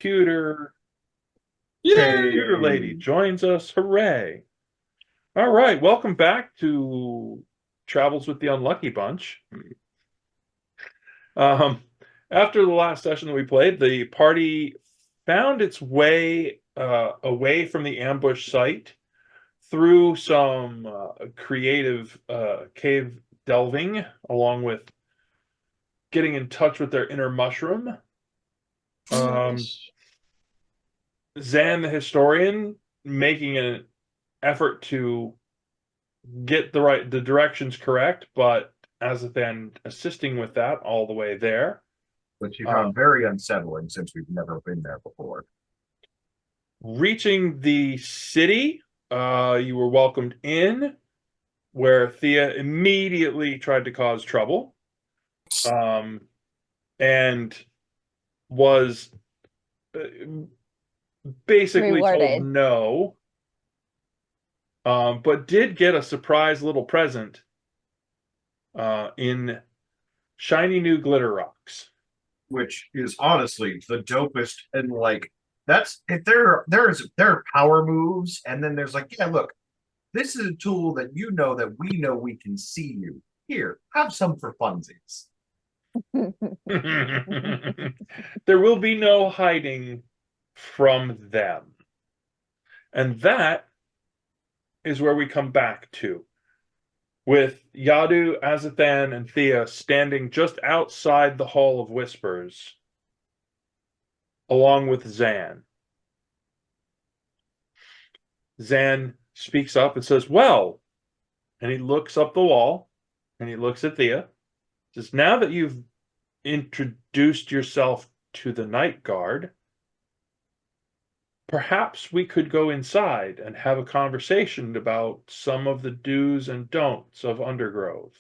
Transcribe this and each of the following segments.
computer. Yay! Computer lady joins us. Hooray. All right. Welcome back to Travels with the Unlucky Bunch. Um, after the last session that we played, the party found its way away from the ambush site through some creative cave delving, along with getting in touch with their inner mushroom. Um, Nice. Zan, the historian, making an effort to get the directions correct, but Azathan assisting with that all the way there. Which you Uh, found very unsettling since we've never been there before. Reaching the city, you were welcomed in, where Thea immediately tried to cause trouble, um, and was uh, basically told Rewarded. no, but did get a surprise little present in shiny new glitter rocks. Which is honestly the dopest, and like that's if there are power moves, and then there's like, yeah, look, this is a tool that we know we can see you. Here, have some for funsies. There will be no hiding from them. And that is where we come back to, with Yadu, Azathan, and Thea standing just outside the Hall of Whispers, along with Zan. Zan speaks up and says, well, and he looks up the wall, and he looks at Thea, says, now that you've introduced yourself to the night guard, perhaps we could go inside and have a conversation about some of the do's and don'ts of Undergrove.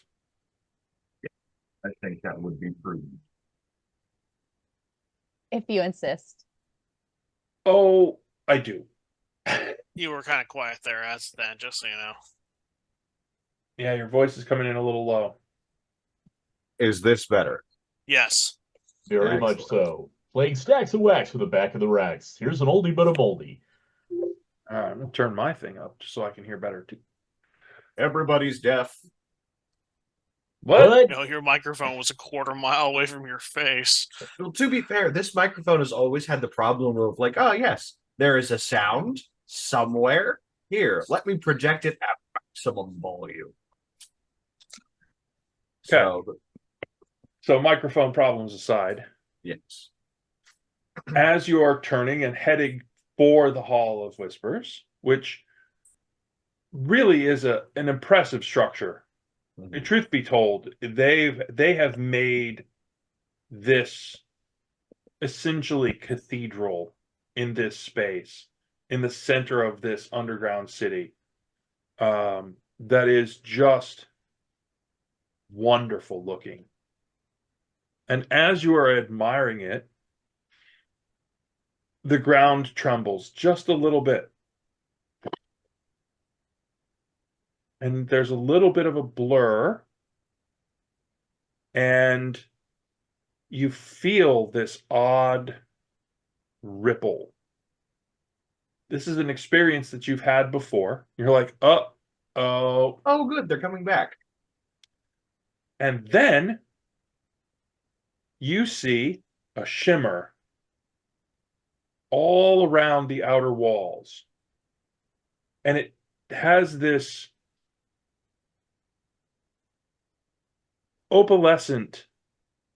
I think that would be prudent. If you insist. Oh, I do. You were kind of quiet there, as then, just so you know. Yeah, your voice is coming in a little low. Is this better? Yes. Very much so. Playing stacks of wax with the back of the racks. Here's an oldie but a moldie. I'm going to turn my thing up just so I can hear better, too. Everybody's deaf. What? You know, your microphone was a quarter mile away from your face. Well, to be fair, this microphone has always had the problem of like, oh yes, there is a sound somewhere. Here, let me project it at maximum volume. Okay. So microphone problems aside, Yes. as you are turning and heading for the Hall of Whispers, which really is an impressive structure. Mm-hmm. And truth be told, they have made this essentially cathedral in this space, in the center of this underground city, that is just wonderful looking. And as you are admiring it, the ground trembles just a little bit. And there's a little bit of a blur. And you feel this odd ripple. This is an experience that you've had before. You're like, oh. Oh, good. They're coming back. And then you see a shimmer all around the outer walls. And it has this opalescent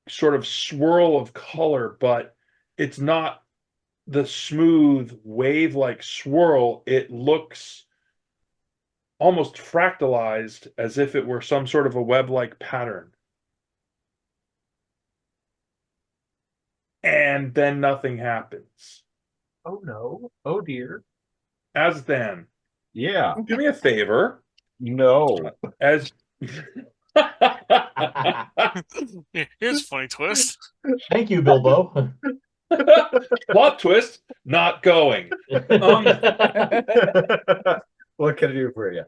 sort of swirl of color, but it's not the smooth wave-like swirl. It looks almost fractalized, as if it were some sort of a web-like pattern. And then nothing happens. Oh no. Oh dear. Azthan, Yeah. do me a favor. No. As Here's a funny twist. Thank you, Bilbo. plot twist, not going. What can I do for you?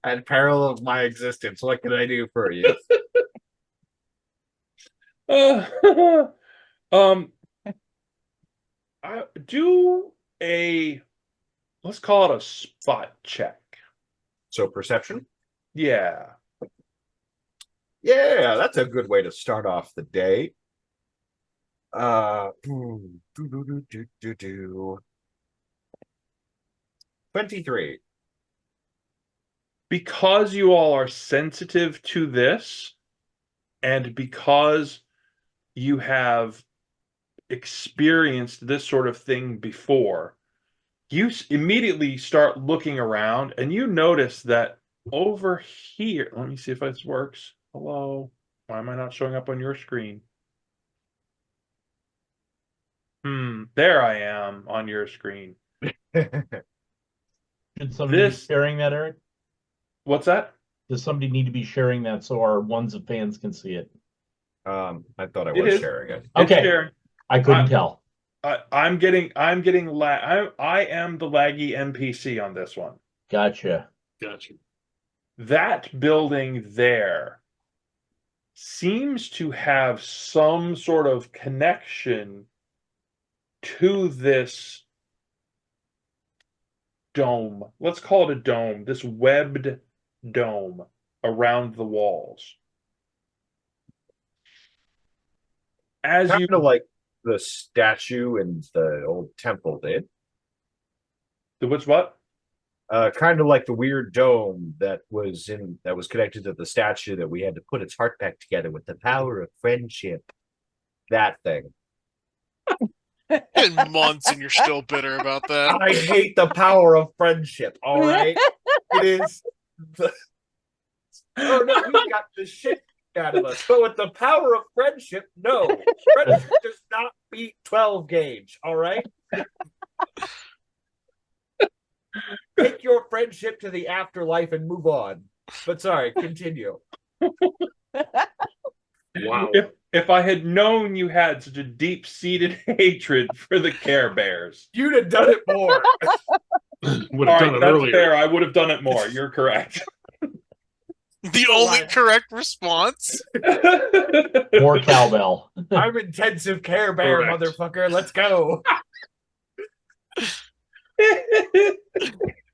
At peril of my existence, what can I do for you? Um, I do let's call it a spot check. So perception. Yeah. Yeah, that's a good way to start off the day. 23. Because you all are sensitive to this, and because you have experienced this sort of thing before, you immediately start looking around and you notice that over here, let me see if this works. Hello. Why am I not showing up on your screen? There I am on your screen. Should somebody be sharing that, Eric? What's that? Does somebody need to be sharing that so our ones of fans can see it? I thought I It was is. sharing it. Okay. Sharing. I couldn't tell. I'm getting I am the laggy NPC on this one. Gotcha. That building there seems to have some sort of connection to this dome. Let's call it a dome, this webbed dome around the walls. As Kind you of like the statue in the old temple did. which what? Kind of like the weird dome that was connected to the statue that we had to put its heart back together with the power of friendship. That thing. Been months and you're still bitter about that. I hate the power of friendship. All right, it is. Oh no, we got the shit out of us. But with the power of friendship, no, friendship does not beat 12 gauge. All right. Take your friendship to the afterlife and move on. But sorry, continue. Wow. If I had known you had such a deep-seated hatred for the Care Bears, you'd have done it more. Would have done it earlier. Fair. I would have done it more. You're correct. The only correct response. More cowbell. I'm intensive Care Bear, correct. Motherfucker. Let's go.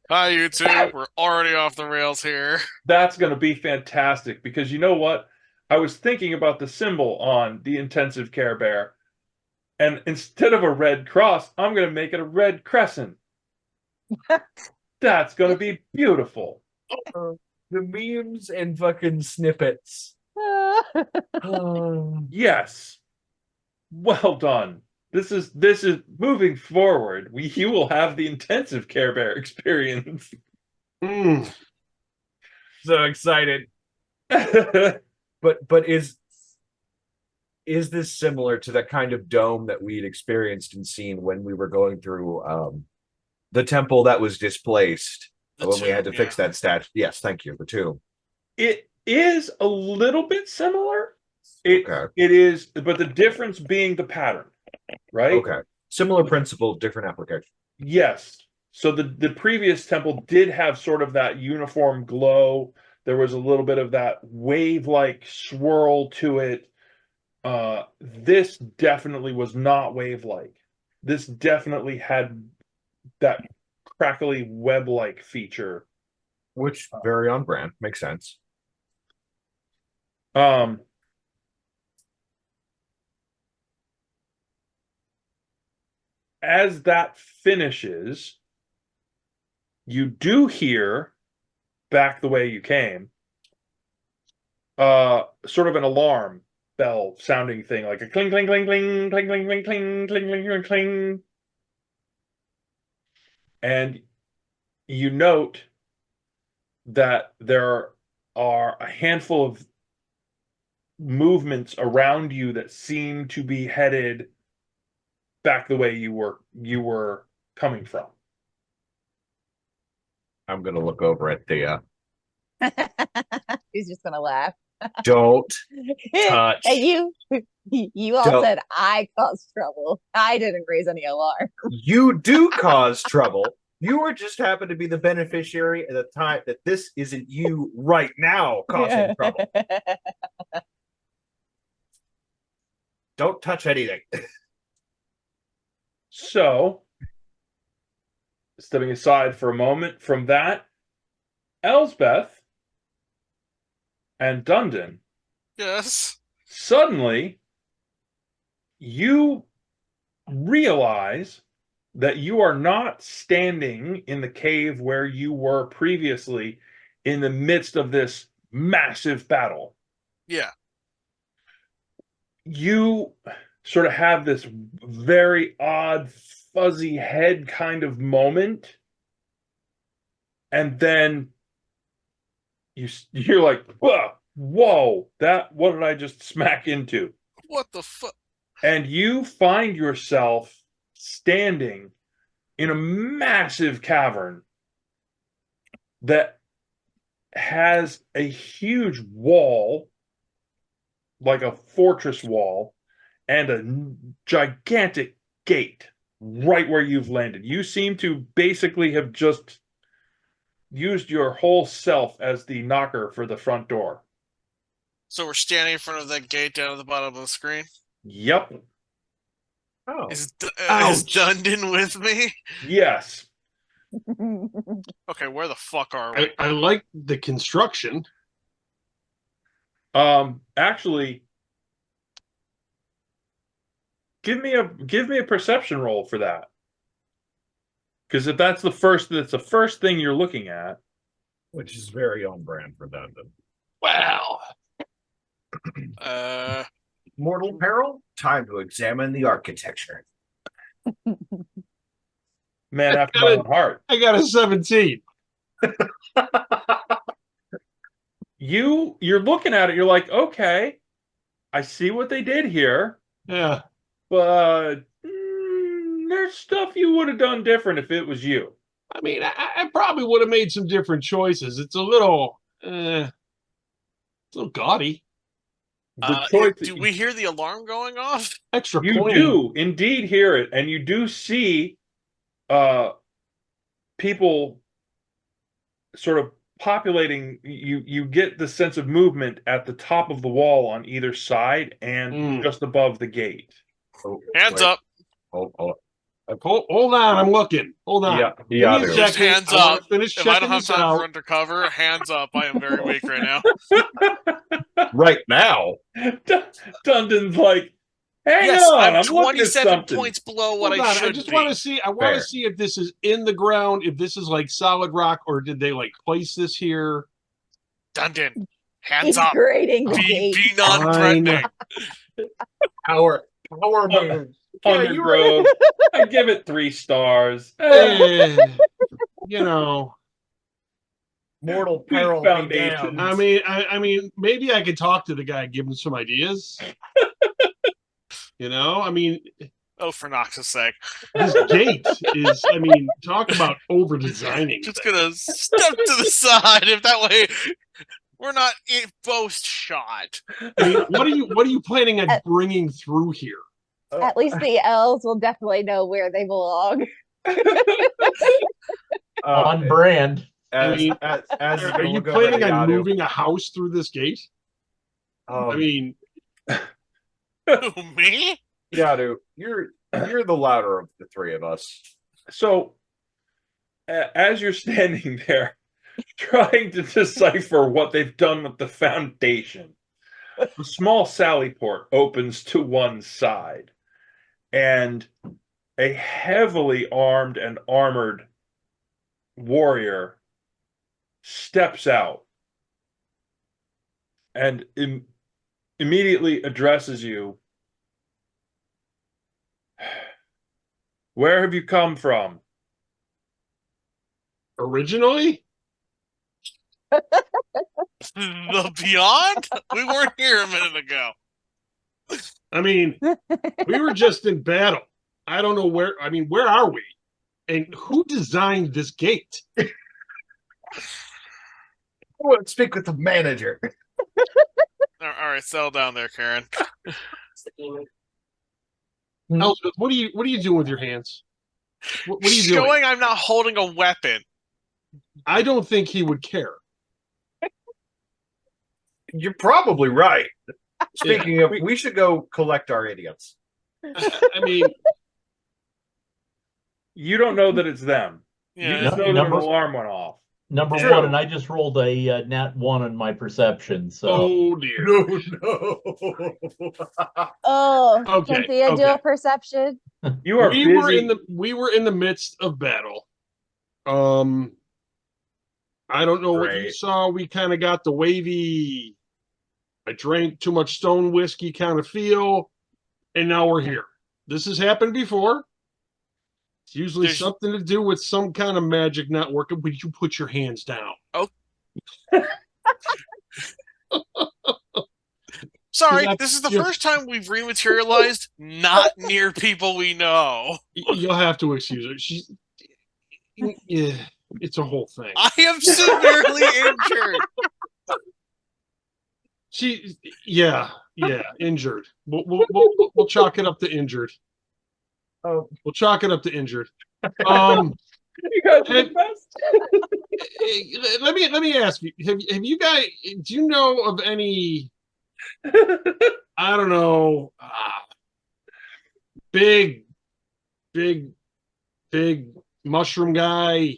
Hi, YouTube. We're already off the rails here. That's going to be fantastic because you know what? I was thinking about the symbol on the intensive Care Bear, and instead of a red cross, I'm going to make it a red crescent. That's going to be beautiful. The memes and fucking snippets. Yes. Well done. This is moving forward. You will have the intensive Care Bear experience. So excited. But is this similar to that kind of dome that we'd experienced and seen when we were going through the temple that was displaced we had to fix that statue? Yes, thank you. The tomb. It is a little bit similar. It is, but the difference being the pattern, right? Okay. Similar principle, different application. Yes. So the previous temple did have sort of that uniform glow. There was a little bit of that wave-like swirl to it. This definitely was not wave-like. This definitely had that crackly web-like feature. Which very on brand. Makes sense. As that finishes, you do hear back the way you came, sort of an alarm bell sounding thing, like a cling, cling, cling, cling, cling, cling, cling, cling, cling, cling, cling, cling. And you note that there are a handful of movements around you that seem to be headed back the way you were coming from. I'm gonna look over at the He's just gonna laugh. Don't touch. Hey, you all said I caused trouble. I didn't raise any alarm. You do cause trouble. You were just happen to be the beneficiary at the time that this isn't you right now causing trouble. Don't touch anything. So, stepping aside for a moment from that, Elsbeth and Dundon, Yes. suddenly you realize that you are not standing in the cave where you were previously in the midst of this massive battle. Yeah. You sort of have this very odd, fuzzy head kind of moment. And then you're like, whoa, what did I just smack into? What the fuck? And you find yourself standing in a massive cavern that has a huge wall, like a fortress wall, and a gigantic gate right where you've landed. You seem to basically have just used your whole self as the knocker for the front door. So we're standing in front of that gate down at the bottom of the screen. Yep. Oh, Is Ouch. Dundon with me? Yes. Okay, where the fuck are we? I like the construction. Actually, give me a perception roll for that. Because if that's the first thing you're looking at. which is very on brand for them. Wow. Mortal peril. Time to examine the architecture. Man after my own heart. I got a 17. You're looking at it, you're like, okay, I see what they did here, Yeah. but there's stuff you would have done different if it was you. I mean, I probably would have made some different choices. It's a little gaudy. The choice do we hear the alarm going off? Extra you pointy. do indeed hear it, and you do see people sort of populating. You get the sense of movement at the top of the wall on either side and just above the gate. Oh, Hands wait. up. Hold. Hold on, I'm looking. Hold on. Yeah, Give me a do. Just second. hands I wanna up. Finish If I checking don't have this time for out. undercover, hands up. I am very weak right now. Right now. Dundon's like, hang Yes, on, I'm I'm looking at 27 something. points below what Hold I on. should I just be. want to see. I want Fair. to see if this is in the ground. If this is like solid rock, or did they like place this here? Dundon, hands He's up. grading the Be gate. non-threatening. Power moves. Yeah, you were. Undergrove, I give it 3 stars. Eh, you know. Mortal Weak peril. Be foundation. down. I mean, maybe I could talk to the guy, give him some ideas. You know, I mean, Oh, for Nox's sake. this gate is. I mean, talk about over designing. Just gonna step to the side if that way we're not both shot. I mean, what are you planning on bringing through here? At least the elves will definitely know where they belong. On brand. I mean, as Are you look over planning to on Yadu, moving a house through this gate? I mean, Who, me? Yadu, you're the louder of the three of us. So, as you're standing there, trying to decipher what they've done with the foundation, a small sally port opens to one side, and a heavily armed and armored warrior steps out and immediately addresses you. Where have you come from? originally, The Beyond? We weren't here a minute ago. I mean, we were just in battle. I don't know where. I mean, where are we? And who designed this gate? I want to speak with the manager. All right, settle down there, Karen. Elspeth, what are you doing with your hands? What are you doing? Showing I'm not holding a weapon. I don't think he would care. You're probably right. Speaking of, we should go collect our idiots. I mean, You don't know that it's them. You Yeah. just know that an alarm went off. Number True. 1, and I just rolled a nat 1 on my perception. So oh dear. No. Oh, Okay, can Thea do okay. a perception? You are we busy. were in the midst of battle. I don't know what you Great. saw. We kind of got the wavy. I drank too much stone whiskey kind of feel, and now we're here. This has happened before. It's usually There's- something to do with some kind of magic not working. Would you put your hands down? Sorry, That's- this is the yeah. first time we've rematerialized not near people we know. You'll have to excuse her. She's yeah, it's a whole thing. I am severely injured. Injured. We'll chalk it up to injured. Oh. We'll chalk it up to injured. You guys are the best. Let me ask you: have you guys? Do you know of any? I don't know. Big mushroom guy.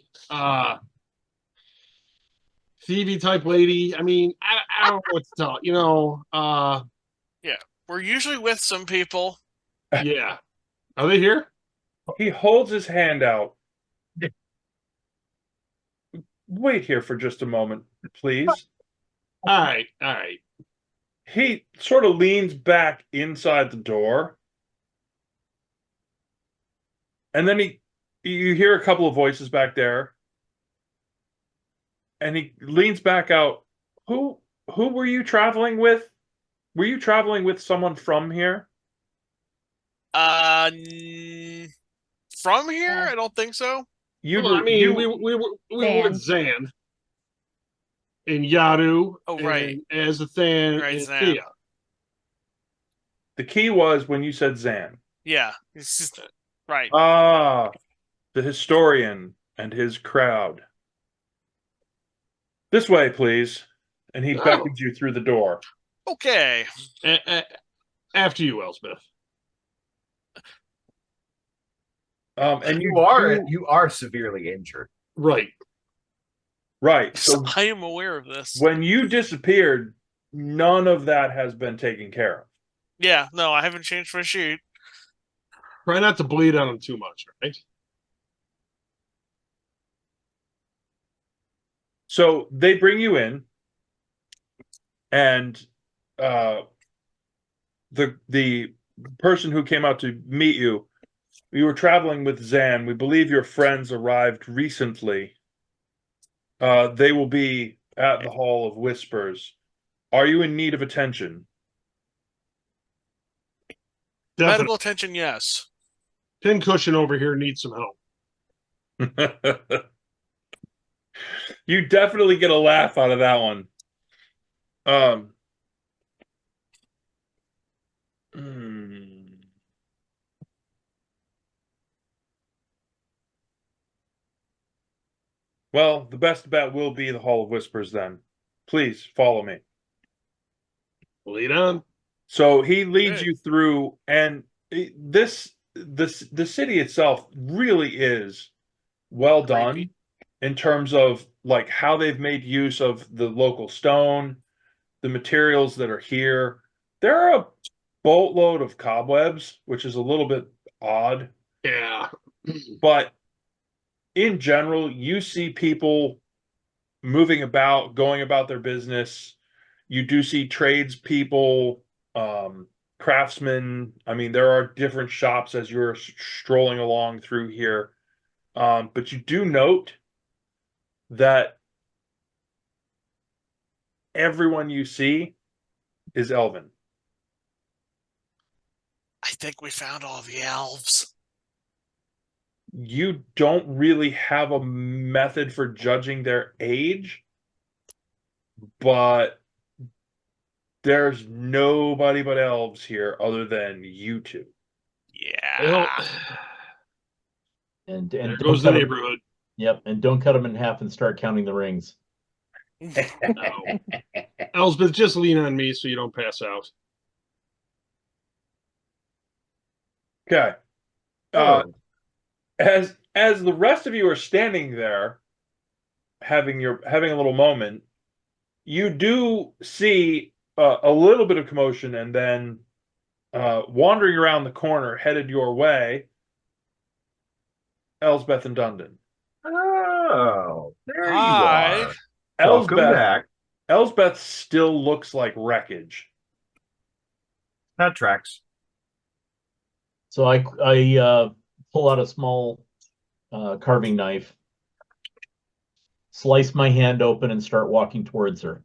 Phoebe type lady. I mean, I don't know what to tell. You know. We're usually with some people. Yeah. Are they here? He holds his hand out. Wait here for just a moment, please. All right. He sort of leans back inside the door. And then you hear a couple of voices back there. And he leans back out. Who were you traveling with? Were you traveling with someone from here? From here? I don't think so. You Well, I were- mean, you- we were with Zan and Yaru. Oh, right. And Azathan Right, and Zan. Thea. the key was when you said Zan. Yeah. It's just, right. Ah, the historian and his crowd. This way, please. And he Oh. beckons you through the door. Okay. After you, Elspeth. And You are severely injured. Right. right. So I am aware of this. when you disappeared, none of that has been taken care of. Yeah, no, I haven't changed my sheet. Try not to bleed on him too much, right? So they bring you in, and the person who came out to meet you, you were traveling with Zan. We believe your friends arrived recently. They will be at the Hall of Whispers. Are you in need of attention? Definitely. Medical attention, yes. Pincushion over here needs some help. You definitely get a laugh out of that one. Well, the best bet will be the Hall of Whispers then. Please follow me. Lead on. So he leads Okay. you through, and the city itself really is well done Creepy. in terms of like how they've made use of the local stone, the materials that are here. There are a boatload of cobwebs, which is a little bit odd, Yeah. but in general, you see people moving about, going about their business. You do see tradespeople, craftsmen. I mean, there are different shops as you're strolling along through here. But you do note that everyone you see is elven. I think we found all the elves. You don't really have a method for judging their age, but there's nobody but elves here other than you two. Yeah. Well, and there don't goes the cut 'em- neighborhood. Yep, and don't cut them in half and start counting the rings. No. Elspeth, just lean on me so you don't pass out. Okay. Oh, As the rest of you are standing there, having a little moment, you do see a little bit of commotion, and then wandering around the corner, headed your way, Elsbeth and Dundon. oh, there you Hi. are. Welcome Elsbeth, back. Elsbeth still looks like wreckage. That tracks. So I pull out a small carving knife, slice my hand open, and start walking towards her.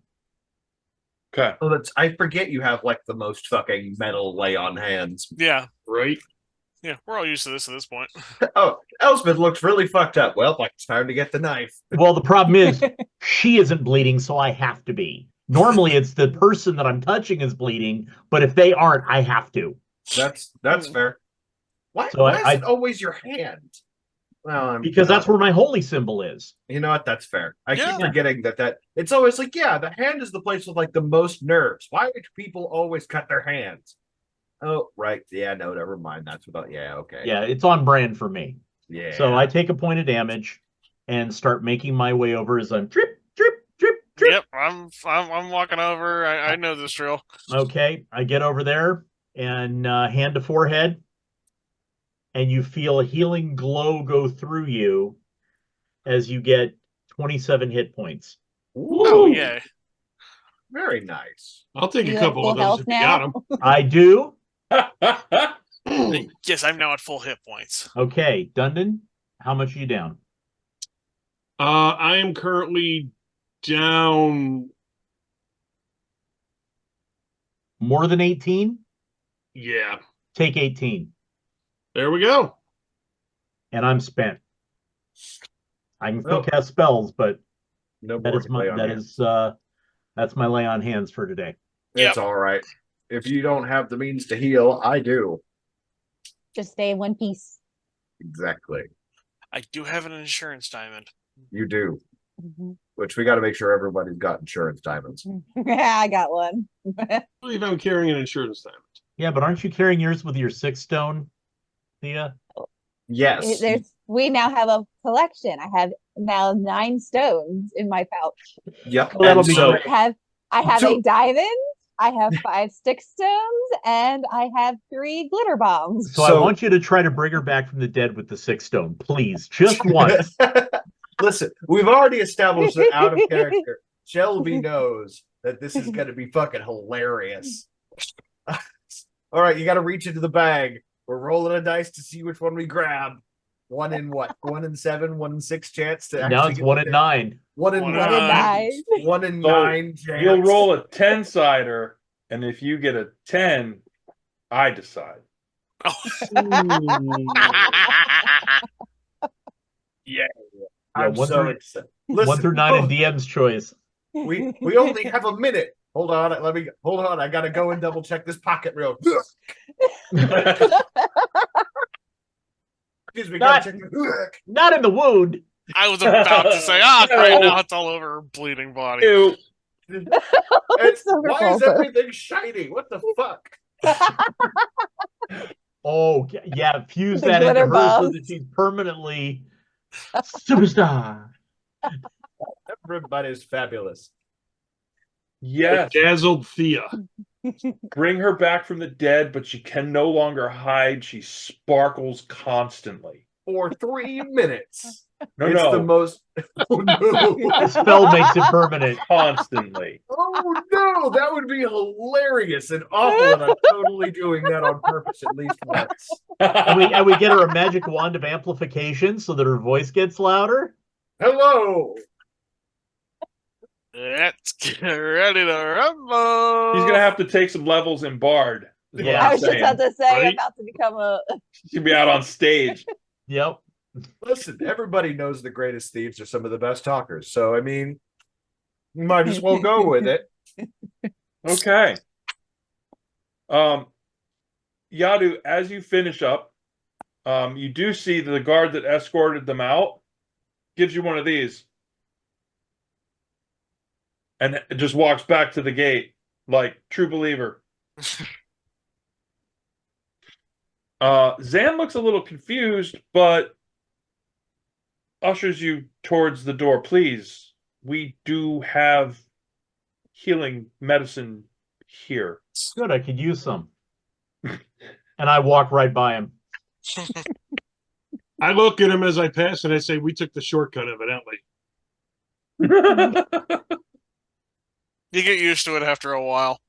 Okay. Oh, I forget you have like the most fucking metal lay on hands. Yeah. Right? Yeah. We're all used to this at this point. Oh, Elspeth looks really fucked up. Well, like it's time to get the knife. Well, the problem is she isn't bleeding, so I have to be. Normally, it's the person that I'm touching is bleeding, but if they aren't, I have to. That's fair. Why, So why I- is it always your hand? Well, Because that's where my holy symbol is. you know what? That's fair. I Yeah. keep forgetting that it's always like, yeah, the hand is the place with like the most nerves. Why do people always cut their hands? Oh, right. Yeah, no, never mind. That's without. Yeah, okay. Yeah, it's on brand for me. Yeah. So I take a point of damage and start making my way over as I'm drip, drip, drip, drip. Yep. I'm walking over. I know this drill. Okay, I get over there and hand to forehead, and you feel a healing glow go through you as you get 27 hit points. Oh Ooh, yeah. very nice. I'll take You a have couple full of those health if you now? got them. I do. Yes, I'm now at full hit points. Okay, Dundon, how much are you down? I am currently down. More than 18? Yeah, Take 18. there we go. And I'm spent. I can still Oh. cast spells, but No that more is my lay on that hands. is that's my lay on hands for today. It's Yep. all right. If you don't have the means to heal, I do. Just stay in one piece. Exactly. I do have an insurance diamond. You do. Mhm. Which we got to make sure everybody's got insurance diamonds. Yeah, I got one. I believe I'm carrying an insurance diamond. Yeah, but aren't you carrying yours with your 6 stone, Thea? Yes. We now have a collection. I have now 9 stones in my pouch. Yep. Well, that'll And be so great. I have So- a diamond. I have 5 stick stones, and I have 3 glitter bombs. So I want you to try to bring her back from the dead with the 6 stone, please, just once. Listen, we've already established that out of character. Shelby knows that this is going to be fucking hilarious. All right, you got to reach into the bag. We're rolling a dice to see which one we grab. 1 in what? 1 in 7, 1 in 6 chance to Now actually it's get 1 the at thing. 9. 1 in One 1 in in 9. 9. 1 in So 9 chance. You'll roll a 10-sider, and if you get a 10, I decide. Yeah, Yeah, I'm 1 so through excited. 1 through 9 in DM's choice. we only have a minute. Hold on, hold on. I gotta go and double check this pocket real. Excuse me, gotta check. Not in the wound. I was about to say, great, now it's all over her bleeding body. Ew. It's, So why is repulsive. everything shiny? What the fuck? Oh, yeah, fuse The that into glitter her so bombs. that she's permanently superstar. Everybody's fabulous. Yes. Dazzled Thea. Bring her back from the dead, but she can no longer hide. She sparkles constantly. For 3 minutes. No, It's no, the most. Oh no! The spell makes it permanent. constantly. Oh no! That would be hilarious and awful, and I'm totally doing that on purpose at least once. And we get her a magic wand of amplification so that her voice gets louder. Hello. Let's get ready to rumble. He's gonna have to take some levels in Bard. is what Yeah. I I'm was just saying. about to say, Right? I'm about to become a. She'll be out on stage. Yep. Listen, everybody knows the greatest thieves are some of the best talkers. So I mean, you might as well go with it. Okay. Yadu, as you finish up, you do see that the guard that escorted them out gives you one of these. And just walks back to the gate like true believer. Zan looks a little confused, but ushers you towards the door. Please, we do have healing medicine here. Good, I could use some. And I walk right by him. I look at him as I pass and I say, "We took the shortcut, evidently." You get used to it after a while.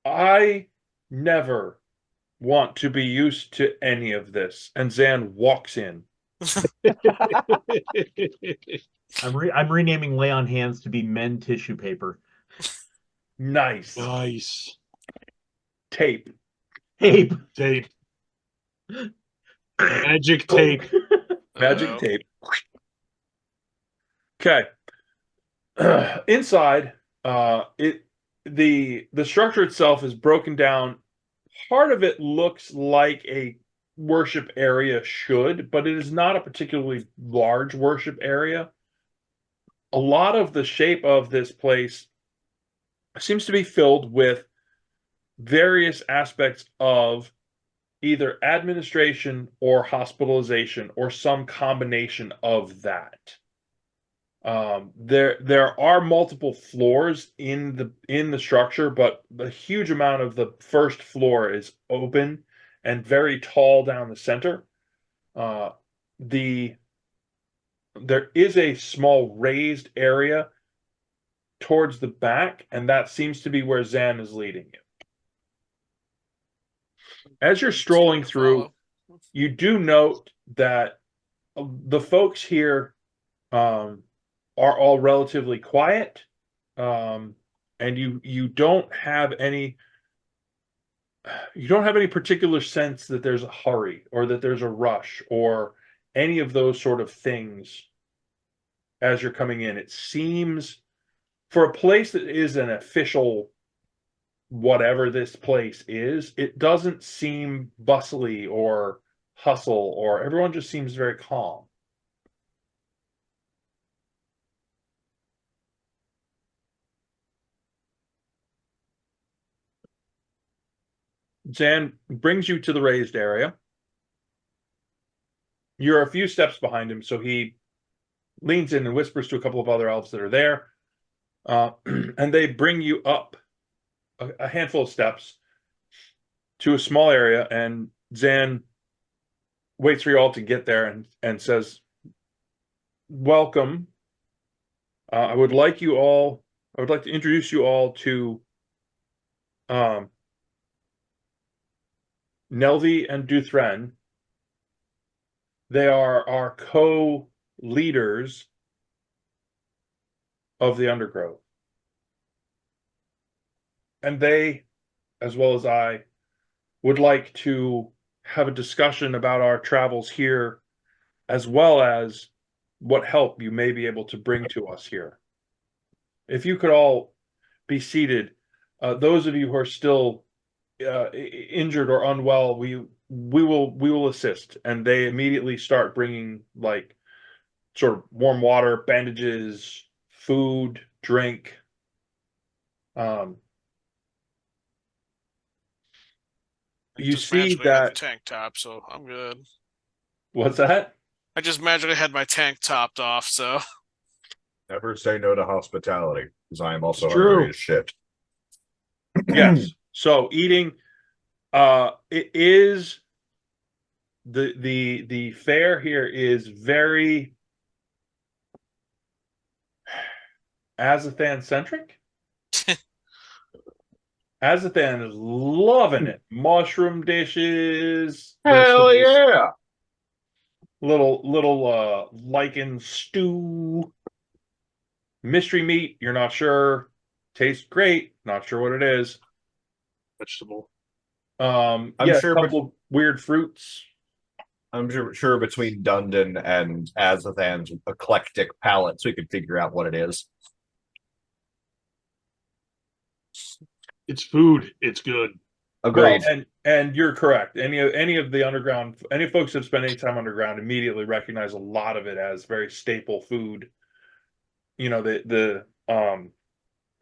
I never want to be used to any of this. And Zan walks in. I'm renaming lay on hands to be men tissue paper. Nice. Nice. Tape. Tape. Tape. Magic tape. Magic Uh-oh. tape. Okay. Inside, the structure itself is broken down. Part of it looks like a worship area should, but it is not a particularly large worship area. A lot of the shape of this place seems to be filled with various aspects of either administration or hospitalization or some combination of that. There are multiple floors in the structure, but the huge amount of the first floor is open and very tall down the center. There is a small raised area towards the back, and that seems to be where Zan is leading you. As you're strolling through, you do note that the folks here are all relatively quiet, and you don't have any particular sense that there's a hurry or that there's a rush or any of those sort of things as you're coming in. It seems, for a place that is an official whatever this place is, it doesn't seem bustly or hustle, or everyone just seems very calm. Zan brings you to the raised area. You're a few steps behind him, so he leans in and whispers to a couple of other elves that are there, and they bring you up a handful of steps to a small area, and Zan waits for you all to get there and says, "Welcome. I would like to introduce you all to Nelvi and Duthren. They are our co-leaders of the Undergrove. And they, as well as I, would like to have a discussion about our travels here, as well as what help you may be able to bring to us here. If you could all be seated, those of you who are still injured or unwell, we will assist." And they immediately start bringing like sort of warm water, bandages, food, drink. You Just see magically had the that. tank top, so I'm good. What's that? I just magically had my tank topped off, so Never say no to hospitality, because I am also It's true. hungry as shit. Yes. So eating, it is the fare here is very Azathan centric. Azathan is loving it. Mushroom dishes. Hell vegetables, yeah! little lichen stew. Mystery meat, you're not sure. Tastes great, not sure what it is. Vegetable. I'm Yeah, sure, a couple of weird fruits. I'm sure between Dundon and Azathan's eclectic palates, we could figure out what it is. It's food. It's good. Agreed. Well, and you're correct. Any of the underground, any folks that have spent any time underground immediately recognize a lot of it as very staple food. You know,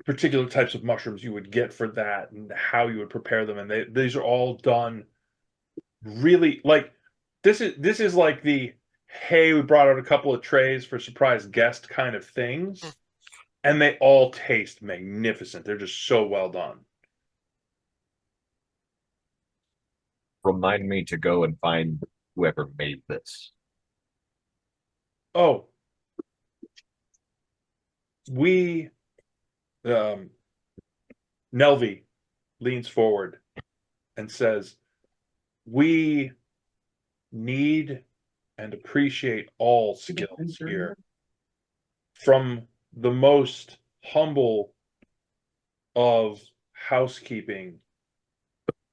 particular types of mushrooms you would get for that and how you would prepare them, and these are all done really like this is like the hey, we brought out a couple of trays for surprise guest kind of things, and they all taste magnificent. They're just so well done. Remind me to go and find whoever made this. Oh, we Nelvi leans forward and says, we need and appreciate all skills here, from the most humble of housekeeping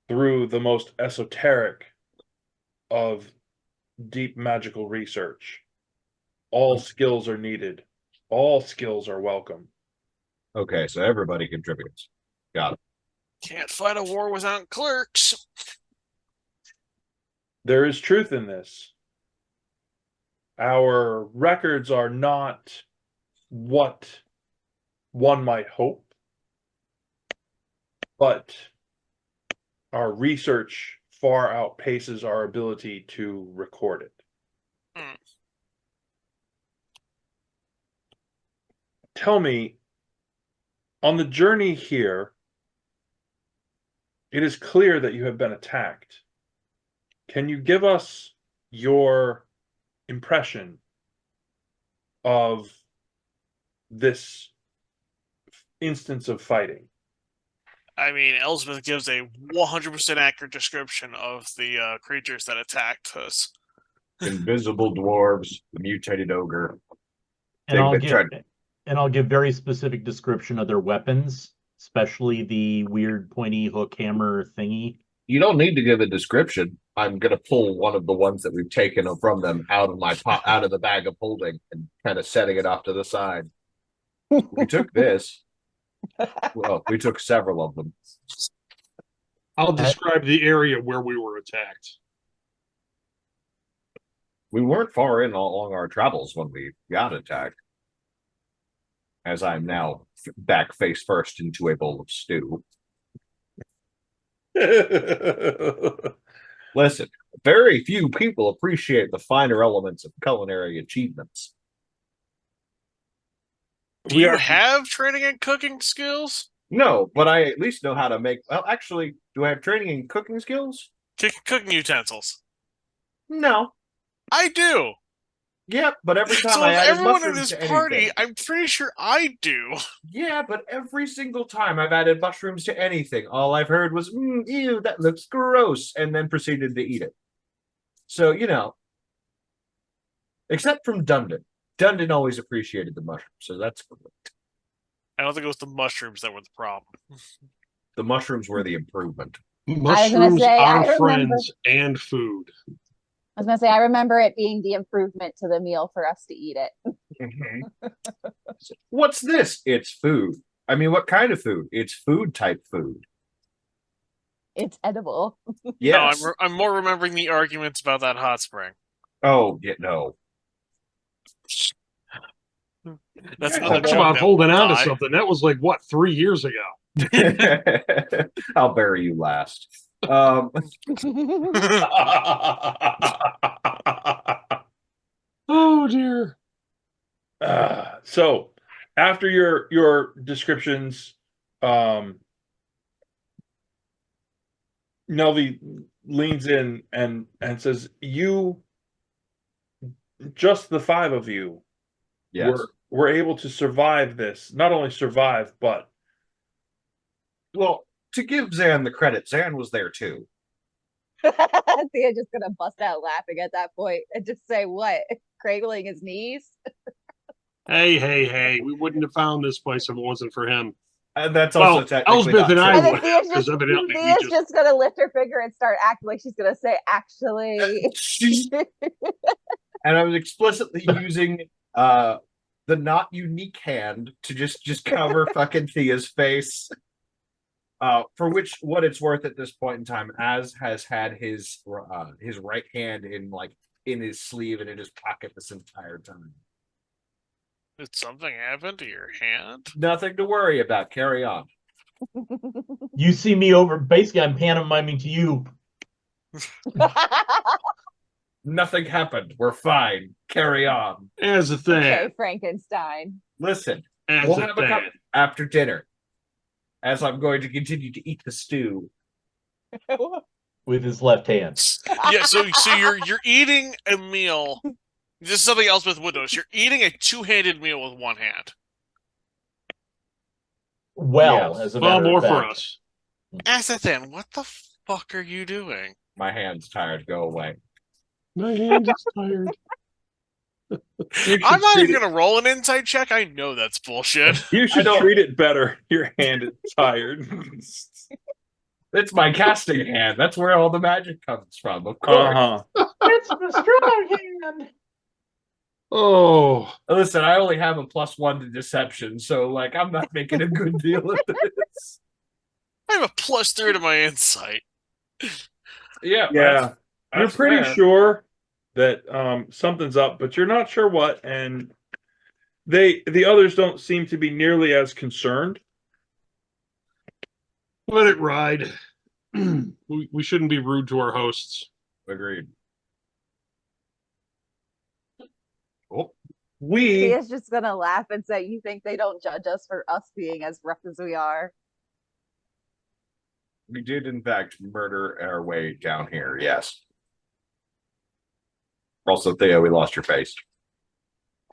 through the most esoteric of deep magical research. All skills are needed. All skills are welcome. Okay, so everybody contributes. Got it. Can't fight a war without clerks. There is truth in this. Our records are not what one might hope, but our research far outpaces our ability to record it. Mm. Tell me, on the journey here, it is clear that you have been attacked. Can you give us your impression of this instance of fighting? I mean, Elspeth gives a 100% accurate description of the creatures that attacked us. Invisible dwarves, the mutated ogre. And They've I'll been give trying- and I'll give very specific description of their weapons, especially the weird pointy hook hammer thingy. You don't need to give a description. I'm gonna pull one of the ones that we've taken from them out of out of the bag of holding and kind of setting it off to the side. We took this. Well, we took several of them. I'll describe the area where we were attacked. We weren't far in along our travels when we got attacked. As I'm now back face first into a bowl of stew. Listen, very few people appreciate the finer elements of culinary achievements. Do you have training and cooking skills? No, but I at least know how to make. Well, actually, do I have training in cooking skills? Cooking utensils. No. I do. Yep, but every time So I of added everyone in mushrooms this to party, anything. I'm pretty sure I do. Yeah, but every single time I've added mushrooms to anything, all I've heard was, ew, that looks gross, and then proceeded to eat it. So, except from Dundon. Dundon always appreciated the mushrooms, so that's great. I don't think it was the mushrooms that were the problem. The mushrooms were the improvement. Mushrooms say, I are remember- friends and food. I was gonna say, I remember it being the improvement to the meal for us to eat it. What's this? It's food. I mean, what kind of food? It's food type food. It's edible. Yes. No, I'm more remembering the arguments about that hot spring. Oh, yeah, no. That's Yeah, another talk joke about that holding will on to die. something. That was like, what, 3 years ago? I'll bury you last. Oh, dear. So after your descriptions, Nelvi leans in and says, you, just the five of you, Yes. were able to survive this. Not only survive, but Well, to give Zan the credit, Zan was there too. Thea just gonna bust out laughing at that point and just say, what? Cradling his knees? Hey. We wouldn't have found this place if it wasn't for him. And that's Well, also technically Elspeth not and I true. And then would, Thea's because just, evidently we Thea's just just gonna lift her finger and start acting like she's gonna say, actually. And I was explicitly using the not unique hand to just cover fucking Thea's face. For which, what it's worth at this point in time, Az has had his right hand in his sleeve and in his pocket this entire time. Did something happen to your hand? Nothing to worry about. Carry on. You see me over. Basically, I'm pantomiming to you. Nothing happened. We're fine. Carry on. As a thing. Okay, Frankenstein. Listen, As we'll a have a cup thing. after dinner, as I'm going to continue to eat the stew. With his left hand. Yeah, so you're eating a meal. This is something else with Windows. You're eating a two-handed meal with one hand. Well, Yes. as a Far matter more of for fact. us. Asathan, what the fuck are you doing? My hand's tired. Go away. My hand is tired. You should I'm not treat even gonna roll an insight check. I know that's bullshit. You should don't- treat it better. Your hand is tired. It's my casting hand. That's where all the magic comes from, of course. Uh-huh. It's the strong hand. Oh, Listen, I only have a +1 to deception, so like I'm not making a good deal of this. I have a +3 to my insight. Yeah, Yeah. You're that's pretty fair. sure that something's up, but you're not sure what, and the others don't seem to be nearly as concerned. let it ride. We shouldn't be rude to our hosts. Agreed. Oh, We Tia's just gonna laugh and say, "You think they don't judge us for us being as rough as we are?" we did in fact murder our way down here. Yes. Also, Theo, we lost your face.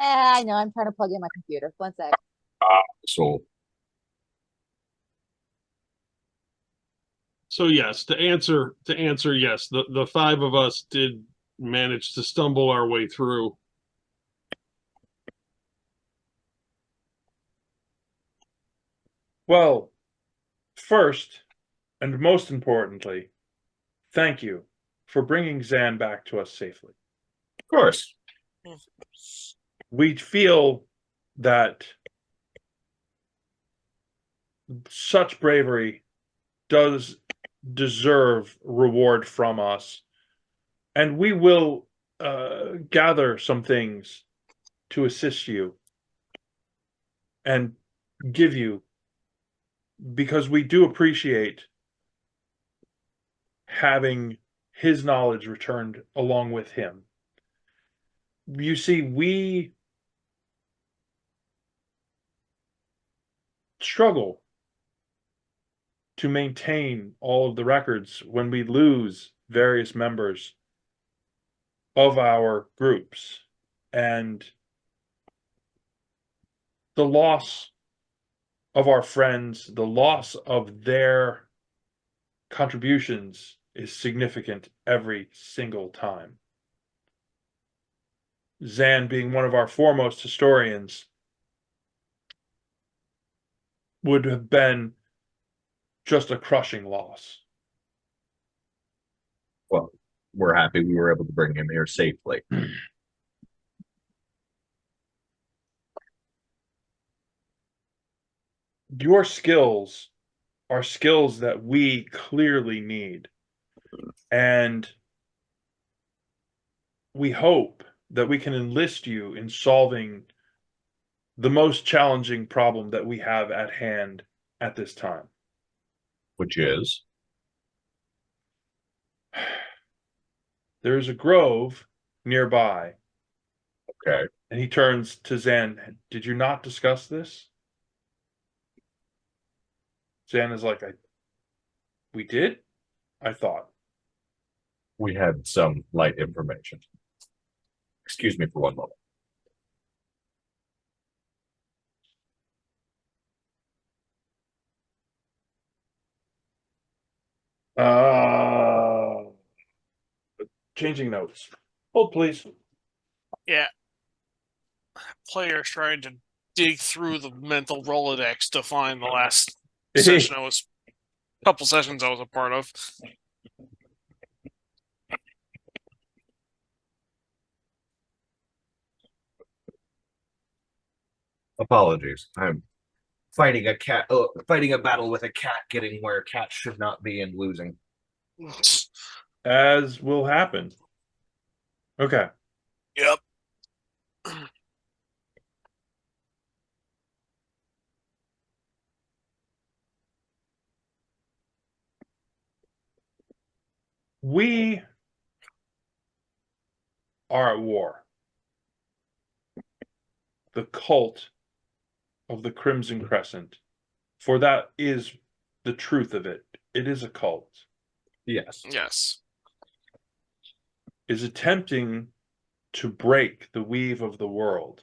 I know. I'm trying to plug in my computer. One sec. So So yes, to answer yes, the five of us did manage to stumble our way through. Well, first and most importantly, thank you for bringing Zan back to us safely. of course. We feel that such bravery does deserve reward from us, and we will gather some things to assist you and give you, because we do appreciate having his knowledge returned along with him. You see, we struggle to maintain all of the records when we lose various members of our groups, and the loss of our friends, the loss of their contributions is significant every single time. Zan, being one of our foremost historians, would have been just a crushing loss. Well, we're happy we were able to bring him here safely. Your skills are skills that we clearly need. And we hope that we can enlist you in solving the most challenging problem that we have at hand at this time. Which is There is a grove nearby. okay. And he turns to Zan. Did you not discuss this? Zan is like, we did? I thought. We had some light information. Excuse me for one moment. Changing notes. Hold, please. Yeah. Players trying to dig through the mental Rolodex to find the last session couple sessions I was a part of. Apologies. I'm fighting a cat, fighting a battle with a cat, getting where a cat should not be and losing. As will happen. Okay. Yep. We are at war. The cult of the Crimson Crescent, for that is the truth of it. It is a cult. Yes. Yes. Is attempting to break the weave of the world.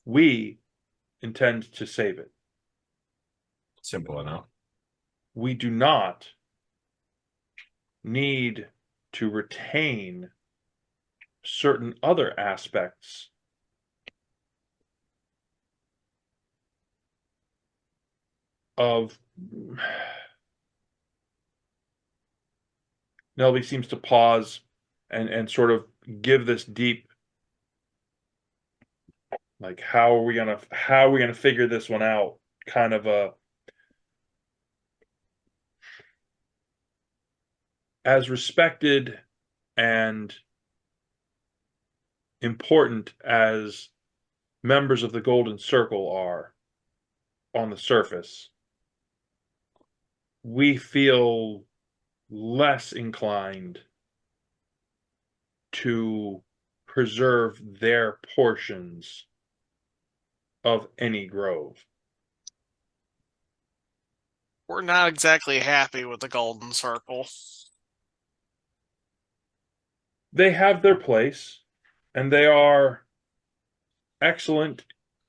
We intend to save it. Simple enough. We do not need to retain certain other aspects of Nelby seems to pause and sort of give this deep, like, how are we gonna figure this one out kind of a, as respected and important as members of the Golden Circle are on the surface, we feel less inclined to preserve their portions of any grove. We're not exactly happy with the Golden Circle. They have their place, and they are excellent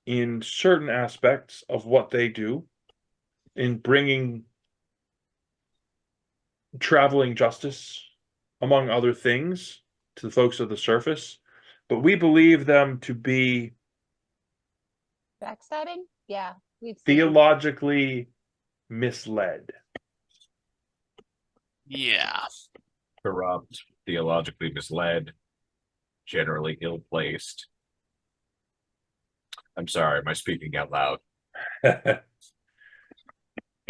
in certain aspects of what they do, in bringing traveling justice, among other things, to the folks of the surface. But we believe them to be Backstabbing? Yeah, we've seen. theologically misled. Yeah. Corrupt, theologically misled, generally ill-placed. I'm sorry, am I speaking out loud?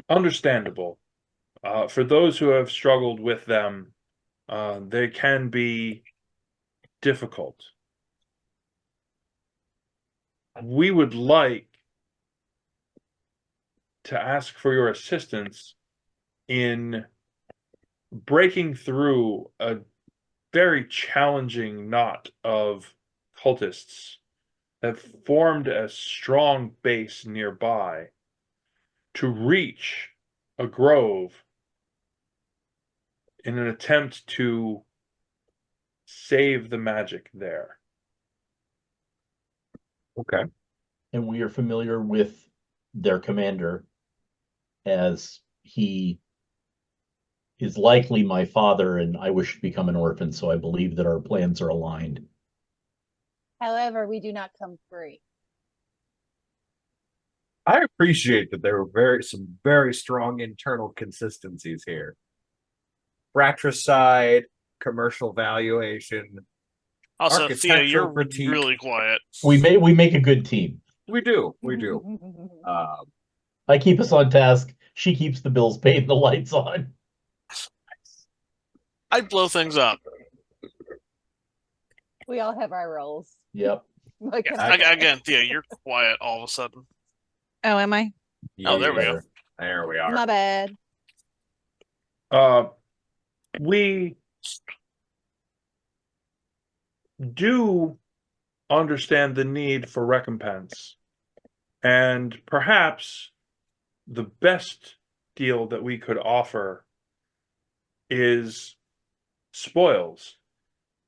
Understandable. For those who have struggled with them, they can be difficult. We would like to ask for your assistance in breaking through a very challenging knot of cultists that formed a strong base nearby to reach a grove in an attempt to save the magic there. Okay. And we are familiar with their commander, as he is likely my father, and I wish to become an orphan, so I believe that our plans are aligned. However, we do not come free. I appreciate that there were some very strong internal consistencies here. Fratricide, commercial valuation. Also, Thea, you're Architectural critique. really quiet. We make a good team. We do. I keep us on task. She keeps the bills paid and the lights on. I blow things up. We all have our roles. Yep. Like, Yeah, again, Thea, you're quiet all of a sudden. Oh, am I? Oh, there we go. There we are. my bad. We do understand the need for recompense, and perhaps the best deal that we could offer is spoils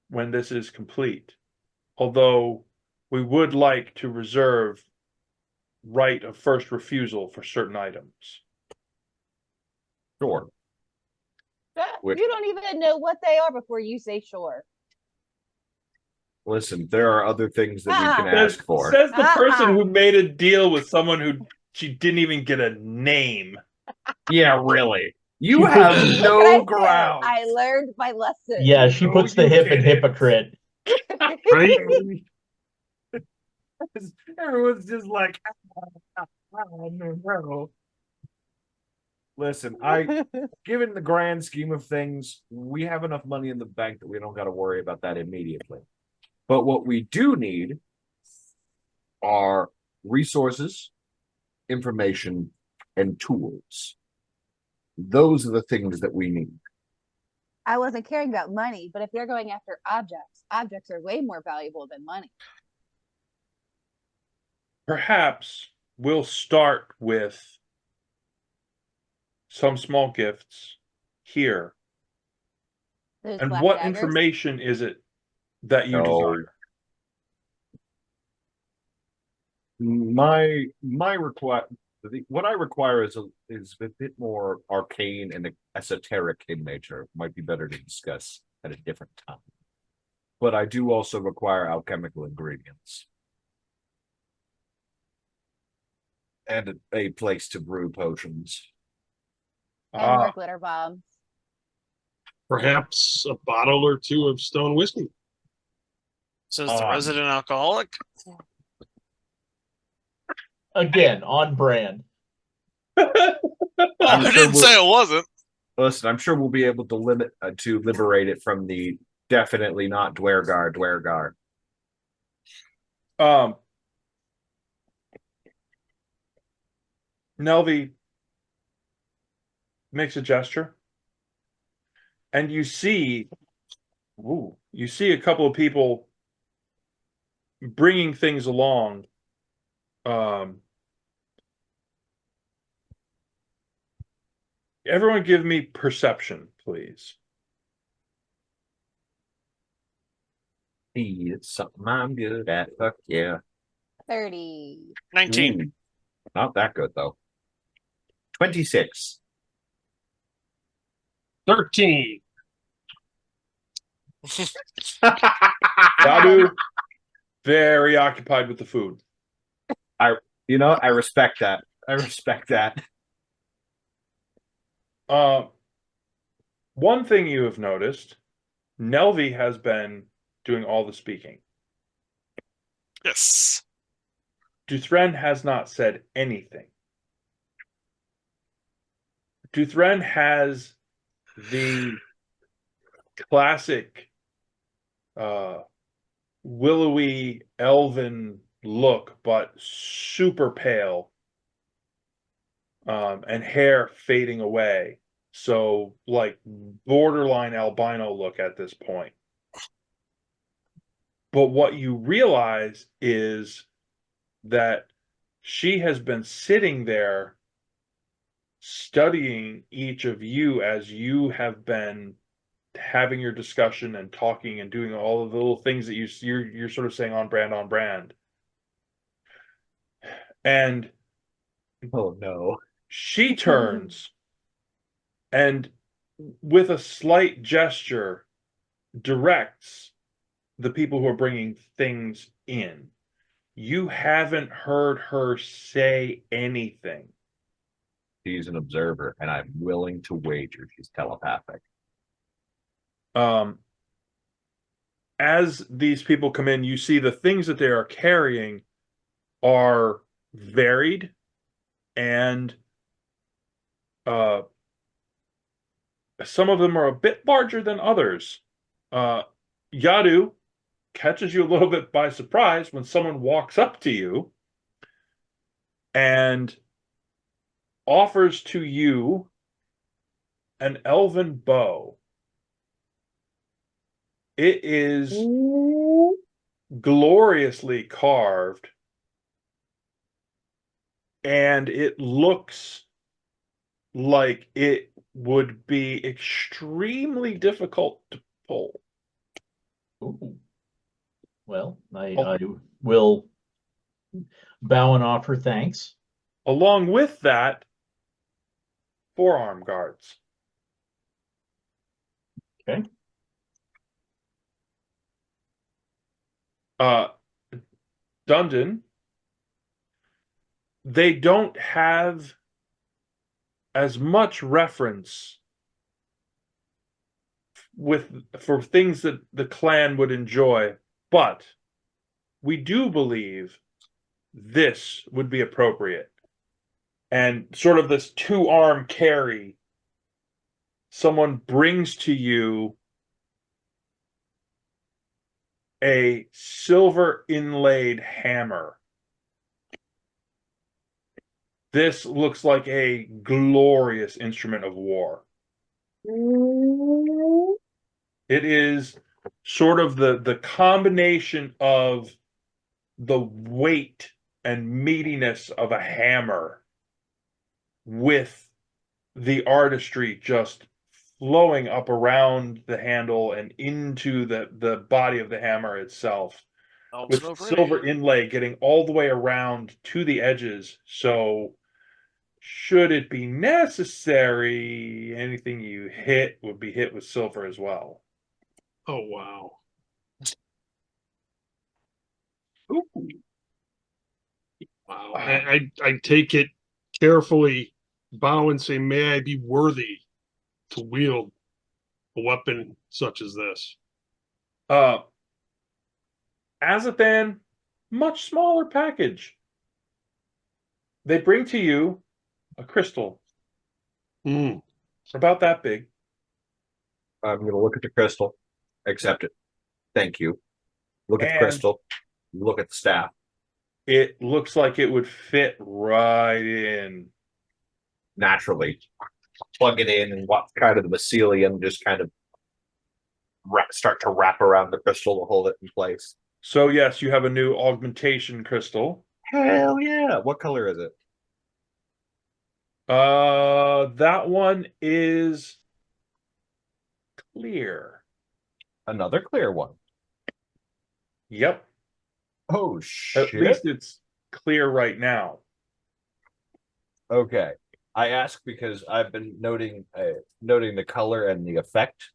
when this is complete, although we would like to reserve right of first refusal for certain items. Sure. Which- You don't even know what they are before you say sure. Listen, there are other things that we can Says, ask for. says the person who made a deal with someone who she didn't even get a name. Yeah, really. You She have puts- What can no I say? ground. I learned my lesson. Yeah, she No, puts the you hip in didn't. hypocrite. Right? Everyone's just like, no. Listen, given the grand scheme of things, we have enough money in the bank that we don't got to worry about that immediately. But what we do need are resources, information, and tools. Those are the things that we need. I wasn't caring about money, but if you're going after objects, objects are way more valuable than money. Perhaps we'll start with some small gifts here. Those And black what daggers. information is it that you No. desire? My require what I require is a bit more arcane and esoteric in nature. Might be better to discuss at a different time. But I do also require alchemical ingredients and a place to brew potions. And more glitter bombs. Perhaps a bottle or two of stone whiskey. Says the resident alcoholic. Again, on brand. I didn't say it wasn't. Listen, I'm sure we'll be able to liberate it from the definitely not Dwergar. Nelvi makes a gesture, and you see a couple of people bringing things along. Everyone give me perception, please. It's something I'm good at. Fuck yeah. 30. 19. Ooh, not that good though. 26. 13. Yadu, very occupied with the food. I respect that. I respect that. One thing you have noticed, Nelvi has been doing all the speaking. Yes. Duthren has not said anything. Duthren has the classic willowy elven look, but super pale, and hair fading away. So, like, borderline albino look at this point. But what you realize is that she has been sitting there studying each of you as you have been having your discussion and talking and doing all of the little things that you're sort of saying on brand. And Oh no. she turns and with a slight gesture directs the people who are bringing things in. You haven't heard her say anything. She's an observer, and I'm willing to wager she's telepathic. As these people come in, you see the things that they are carrying are varied, and some of them are a bit larger than others. Yadu catches you a little bit by surprise when someone walks up to you and offers to you an elven bow. It is gloriously carved, and it looks like it would be extremely difficult to pull. Ooh. Well, I will bow and offer thanks. Along with that, forearm guards. Okay. Dundon, they don't have as much reference for things that the clan would enjoy, but we do believe this would be appropriate. And sort of this two-arm carry, someone brings to you a silver inlaid hammer. This looks like a glorious instrument of war. It is sort of the combination of the weight and meatiness of a hammer with the artistry just flowing up around the handle and into the body of the hammer itself, with silver inlay getting all the way around to the edges. So should it be necessary, anything you hit would be hit with silver as well. Oh wow. Ooh. Wow. I take it carefully, bow and say, may I be worthy to wield a weapon such as this? Azathan, much smaller package. They bring to you a crystal Mm. about that big. I'm going to look at the crystal, accept it. Thank you. Look at the And- crystal. Look at the staff. It looks like it would fit right in. Naturally, plug it in, and what kind of the mycelium just kind of start to wrap around the crystal to hold it in place. So yes, you have a new augmentation crystal. Hell yeah! What color is it? That one is clear. Another clear one. Yep. Oh shit! At least it's clear right now. Okay. I ask because I've been noting the color and the effect.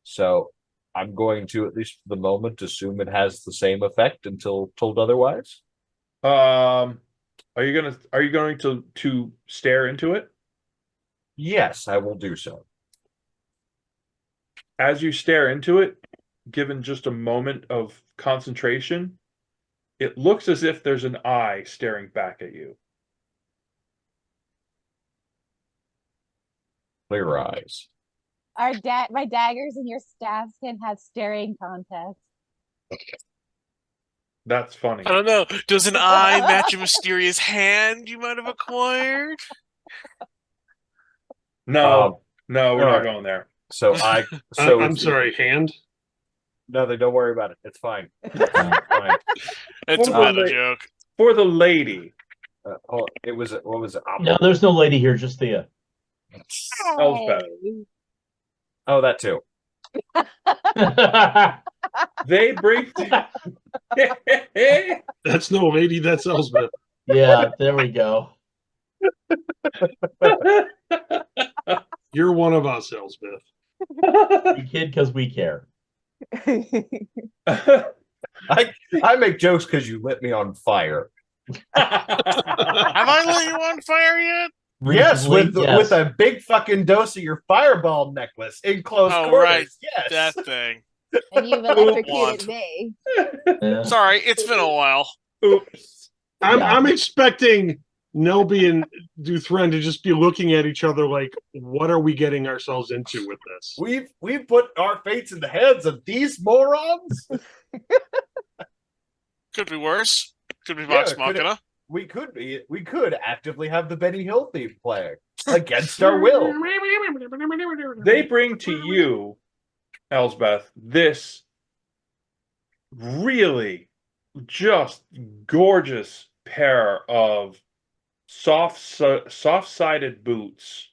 So I'm going to, at least for the moment, assume it has the same effect until told otherwise. Are you going to stare into it? Yes, I will do so. As you stare into it, given just a moment of concentration, it looks as if there's an eye staring back at you. Clear eyes. My daggers and your staffs can have staring contests. That's funny. I don't know. Does an eye match a mysterious hand you might have acquired? No, no, we're not alright. going there. So I'm sorry, hand? No, don't worry about it. It's fine. It's fine. It's a Well, meta joke. For the lady, It was what was it? No, there's no lady here, just Thea. Elspeth. Oh, that too. They bring. That's no lady, that's Elsbeth. Yeah, there we go. You're one of us, Elsbeth. You kid because we care. I make jokes because you lit me on fire. Have I lit you on fire yet? Yes, Recently, with a big fucking dose of your fireball necklace in close Oh, quarters. right. Yes. That thing. And you've electrocuted me. Yeah. Sorry, it's been a while. Oops. I'm expecting Nelby and Duthren to just be looking at each other like, what are we getting ourselves into with this? We've put our fates in the hands of these morons. Could be worse. Could be Yeah, Vox could Machina. We could actively have the Benny Hill theme playing against our will. They bring to you, Elsbeth, this really just gorgeous pair of soft-sided boots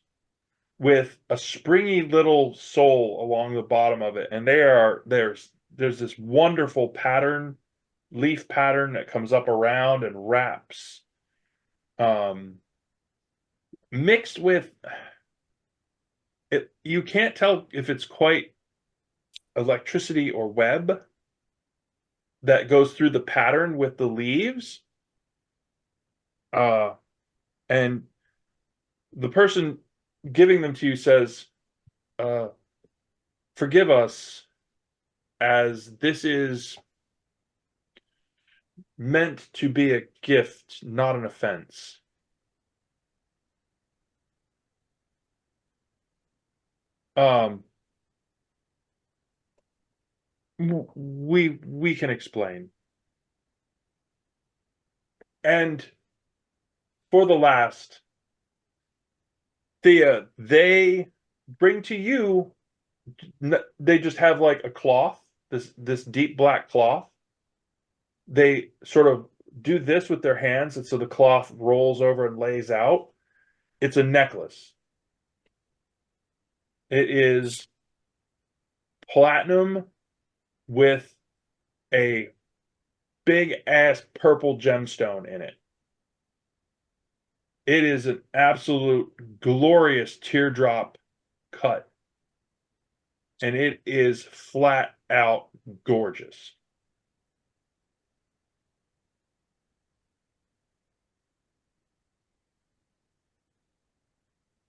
with a springy little sole along the bottom of it, and there's this wonderful leaf pattern that comes up around and wraps, mixed with it. You can't tell if it's quite electricity or web that goes through the pattern with the leaves. And the person giving them to you says, forgive us, as this is meant to be a gift, not an offense. We can explain. And for the last, Thea, they bring to you They just have like a cloth, this deep black cloth. They sort of do this with their hands, and so the cloth rolls over and lays out. It's a necklace. It is platinum with a big ass purple gemstone in it. It is an absolute glorious teardrop cut. And it is flat out gorgeous.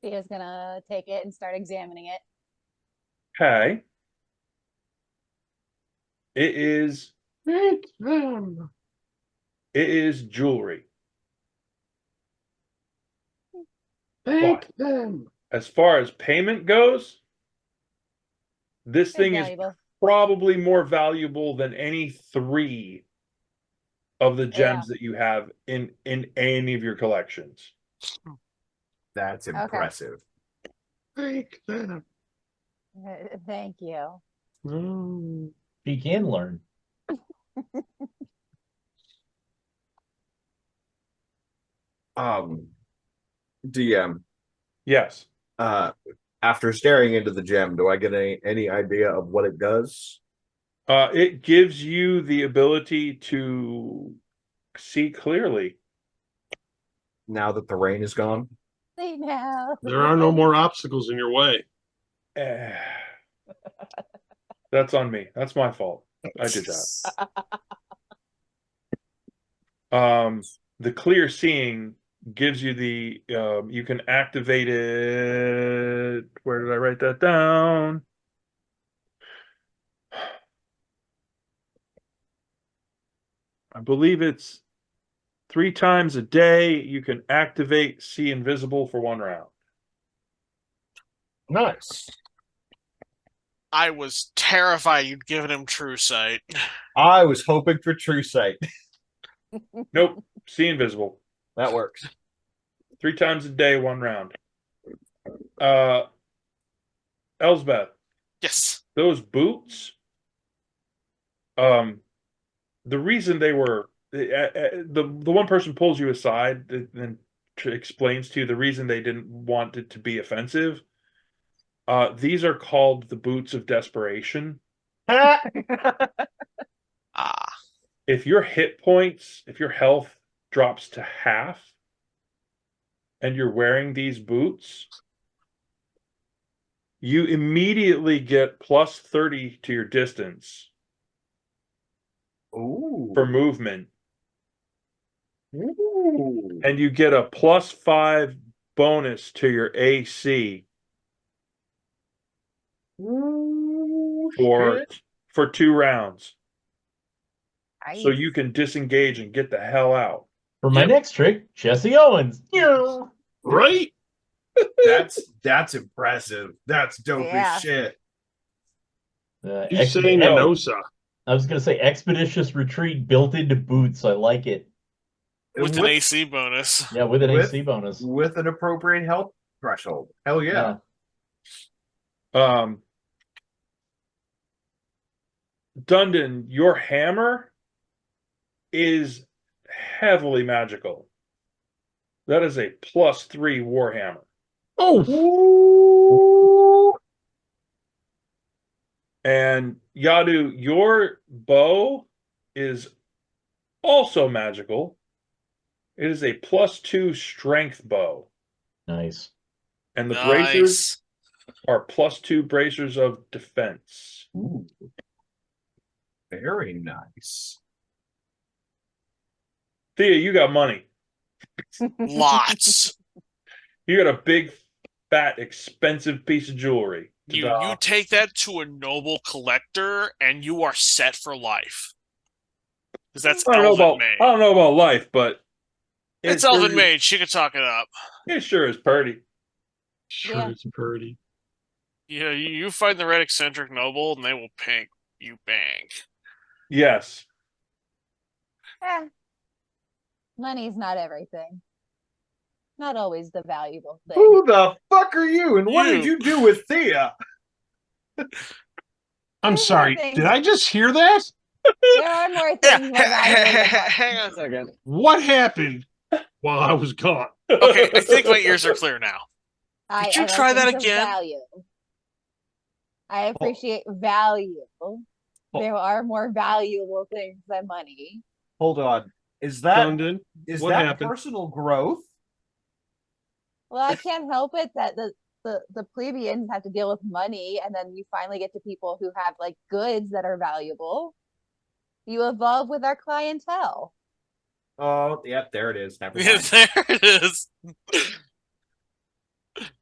Thea's gonna take it and start examining it. Okay. It is Thank them. jewelry. Thank them. As far as payment goes, this It's thing is valuable. probably more valuable than any 3 of the gems that you have in any of your collections. That's impressive. Thank them. Thank you. Mm. He can learn. DM. Yes. After staring into the gem, do I get any idea of what it does? It gives you the ability to see clearly. Now that the rain is gone? See now. There are no more obstacles in your way. That's on me. That's my fault. I did that. The clear seeing gives you the you can activate it. Where did I write that down? I believe it's 3 times a day you can activate See Invisible for 1 round. Nice. I was terrified you'd given him true sight. I was hoping for true sight. Nope. See Invisible. That works. 3 times a day, 1 round. Elsbeth, Yes. those boots, the reason they were the one person pulls you aside and explains to you the reason they didn't want it to be offensive. These are called the boots of desperation. Ah. If your hit points, if your health drops to half, and you're wearing these boots, you immediately get plus 30 to your distance. Ooh. For movement. Ooh. And you get a plus 5 bonus to your AC Ooh, for 2 rounds. Nice. So you can disengage and get the hell out. For my next trick, Jesse Owens. Right? That's impressive. That's dope as shit. He's saying Enosa. I was going to say expeditious retreat built into boots. I like it. With an AC bonus. Yeah, with an AC bonus. With an appropriate health threshold. Hell yeah. Dundon, your hammer is heavily magical. That is a plus 3 warhammer. Oh! And Yadu, your bow is also magical. It is a plus 2 strength bow. Nice. And the bracers are plus 2 bracers of defense. Ooh. Very nice. Thea, you got money. Lots. You got a big, fat, expensive piece of jewelry. You take that to a noble collector, and you are set for life. Because that's elven made. I don't know about life, but it's elven made. She could talk it up. It sure is pretty. Sure, it's pretty. Yeah, you find the red eccentric noble, and they will pink you bang. Yes. Money's not everything. Not always the valuable thing. Who the fuck are you? And what did you do with Thea? I'm There's sorry. more things- Did I just hear that? There are more Yeah, things more valuable than money. hang on a second. What happened while I was gone? Okay, I think my ears are clear now. I you like try that things of again? Value. I appreciate value. There are more valuable things than money. Hold on. Is that London, what happened? personal growth? Well, I can't help it that the plebeians have to deal with money, and then you finally get to people who have like goods that are valuable. You evolve with our clientele. Oh, yep, there it is. Never Yeah, mind. there it is.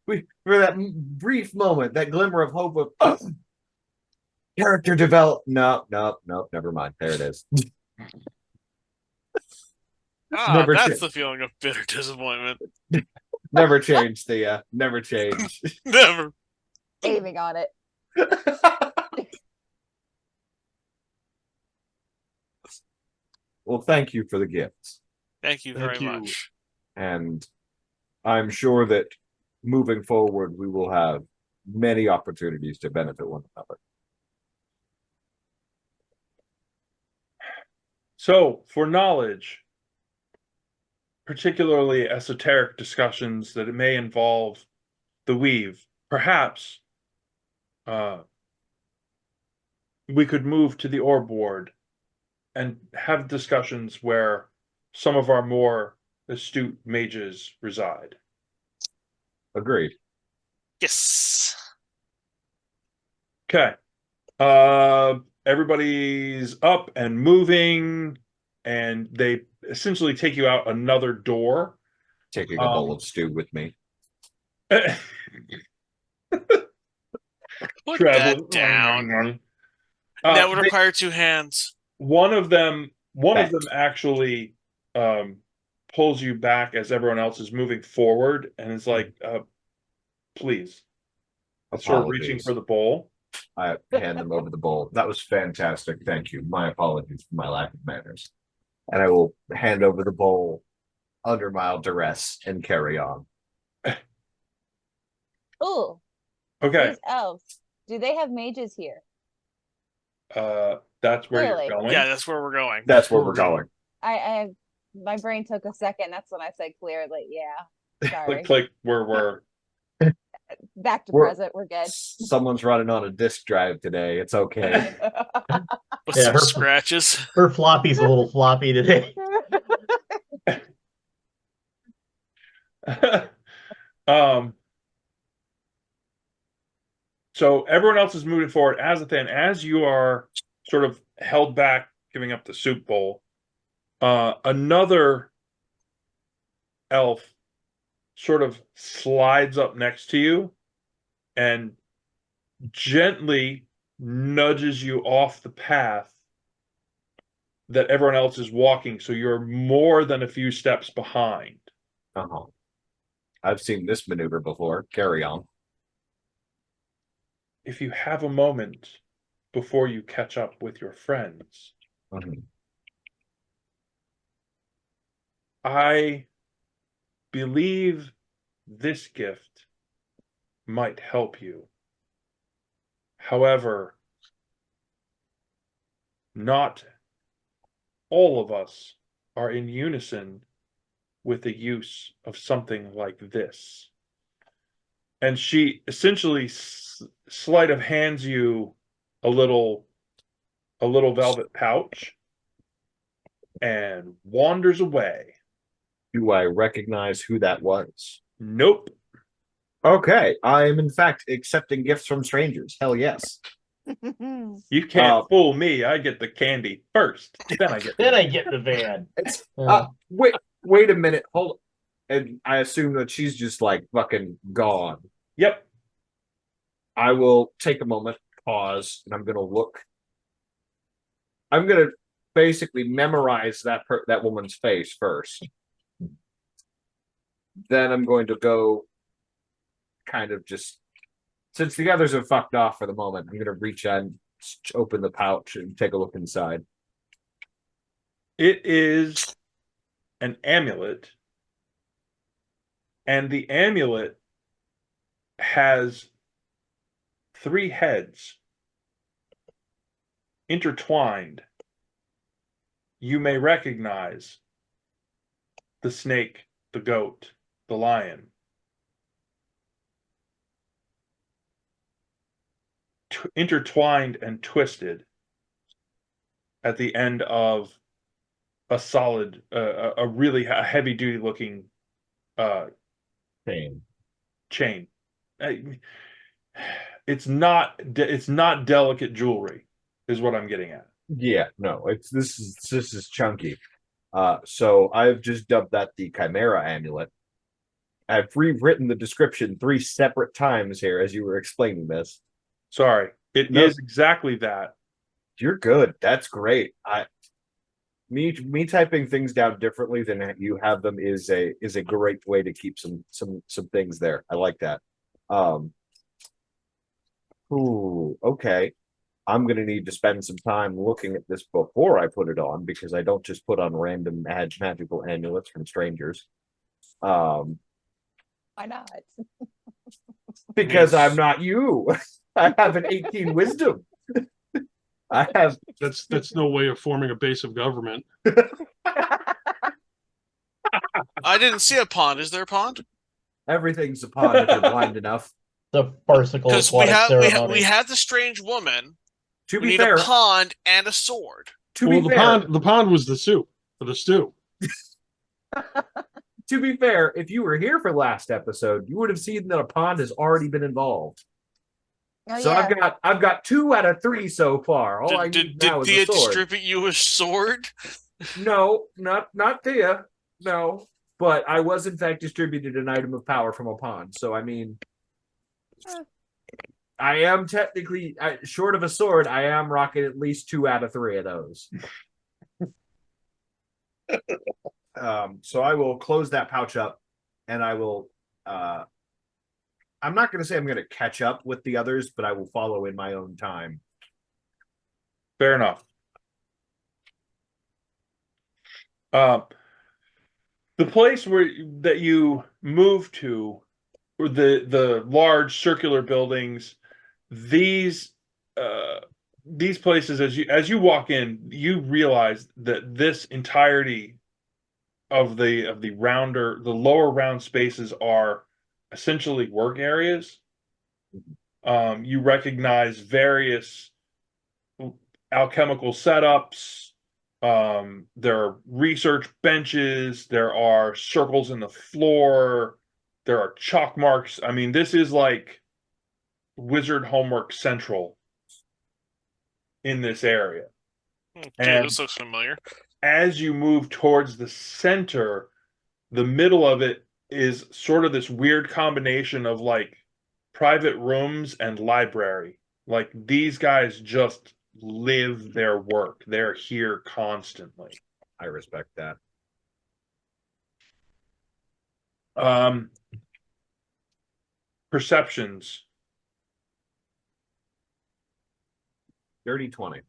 For that brief moment, that glimmer of hope of character develop. No, never mind. There it is. Never That's cha- the feeling of bitter disappointment. Never change, Thea. Never change. Never. Aiming on it. Well, thank you for the gifts. Thank you very Thank you. much. And I'm sure that moving forward, we will have many opportunities to benefit one another. So, for knowledge, particularly esoteric discussions that it may involve the weave, perhaps we could move to the ore board and have discussions where some of our more astute mages reside. Agreed. Yes. Okay. Everybody's up and moving, and they essentially take you out another door. Taking a bowl of stew with me. Put Travel. that down. That would require two hands. One of them Thanks. actually pulls you back as everyone else is moving forward, and is like, please. Sort of reaching Apologies. for the bowl. I hand them over the bowl. That was fantastic. Thank you. My apologies for my lack of manners. And I will hand over the bowl under mild duress and carry on. Ooh, Okay. these elves. Do they have mages here? That's where Clearly. you're going. Yeah, that's where we're going. That's where we're going. I my brain took a second. That's when I said clearly. Yeah. Sorry. Like where we're Back to We're- present. We're good. Someone's running on a disk drive today. It's okay. With Yeah, some her- scratches. Her floppy's a little floppy today. So everyone else is moving forward. Azathan, as you are sort of held back, giving up the soup bowl, another elf sort of slides up next to you and gently nudges you off the path that everyone else is walking, so you're more than a few steps behind. Uh-huh. I've seen this maneuver before. Carry on. If you have a moment before you catch up with your friends, Mhm. I believe this gift might help you. However, not all of us are in unison with the use of something like this. And she essentially sleight of hands you a little velvet pouch and wanders away. Do I recognize who that was? Nope. Okay. I am, in fact, accepting gifts from strangers. Hell yes. You can't fool me. I get the candy first. Then I get Then I get in the van. It's Uh, wait a minute. Hold. And I assume that she's just like fucking gone. Yep. I will take a moment, pause, and I'm gonna look. I'm gonna basically memorize that woman's face first. Then I'm going to go kind of just, since the others have fucked off for the moment, I'm gonna reach out and open the pouch and take a look inside. It is an amulet. And the amulet has 3 heads intertwined. You may recognize the snake, the goat, the lion. Intertwined and twisted at the end of a solid, a really heavy duty looking chain. It's not delicate jewelry, is what I'm getting at. Yeah, no, this is chunky. So I've just dubbed that the Chimera amulet. I've rewritten the description 3 separate times here as you were explaining this. Sorry, it is exactly that. You're good. That's great. Me typing things down differently than you have them is a great way to keep some things there. I like that. Ooh, okay. I'm gonna need to spend some time looking at this before I put it on because I don't just put on random magical amulets from strangers. Why not? Because I'm not you. I have an 18 wisdom. I have That's no way of forming a base of government. I didn't see a pond. Is there a pond? everything's a pond if you're blind enough. The farcical Because aquatic ceremony. we have the strange woman. To We be need fair, a pond and a sword. to Well, be the fair, pond was the soup for the stew. to be fair, if you were here for last episode, you would have seen that a pond has already been involved. Oh, So yeah. I've got 2 out of 3 so far. All I Did need now is Thea a sword. distribute you a sword? No, not Thea. No, but I was in fact distributed an item of power from a pond. So I mean, I am technically short of a sword. I am rocking at least 2 out of 3 of those. So I will close that pouch up, and I will. I'm not going to say I'm going to catch up with the others, but I will follow in my own time. Fair enough. The place that you moved to, or the large circular buildings, these places, as you walk in, you realize that this entirety of the lower round spaces are essentially work areas. You recognize various alchemical setups. There are research benches. There are circles in the floor. There are chalk marks. I mean, this is like Wizard Homework Central in this area. Okay, And this looks familiar. as you move towards the center, the middle of it is sort of this weird combination of like private rooms and library. Like these guys just live their work. They're here constantly. I respect that. Perceptions. Dirty 20.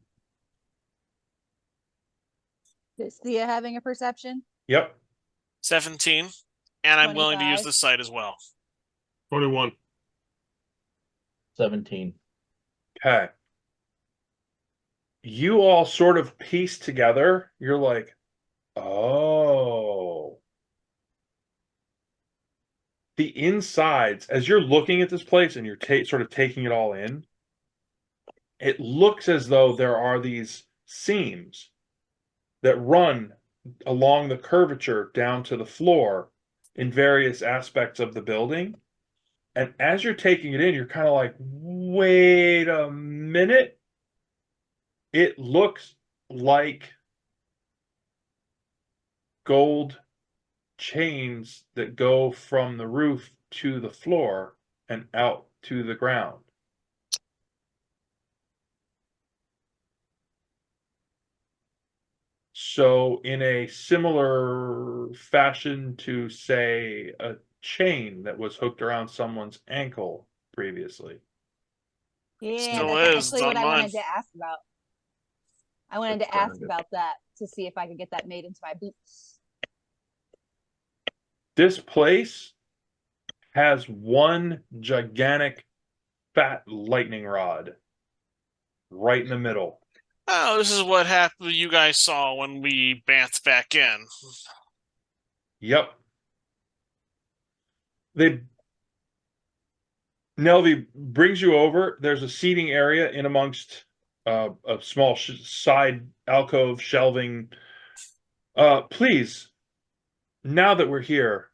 Is Thea having a perception? Yep. 17. And I'm willing to use 25. this site as well. 21. 17. Okay. You all sort of piece together. You're like, oh. The insides, as you're looking at this place and you're sort of taking it all in, it looks as though there are these seams that run along the curvature down to the floor in various aspects of the building. And as you're taking it in, you're kind of like, wait a minute. It looks like gold chains that go from the roof to the floor and out to the ground. So in a similar fashion to, say, a chain that was hooked around someone's ankle previously. Yeah, Still that's is, actually what on I mine. wanted to ask about. I wanted to ask about that to see if I could get that made into my boots. This place has one gigantic fat lightning rod right in the middle. Oh, this is what happened. You guys saw when we bounced back in. Yep. They Nelvy brings you over. There's a seating area in amongst a small side alcove shelving. Please, now that we're here,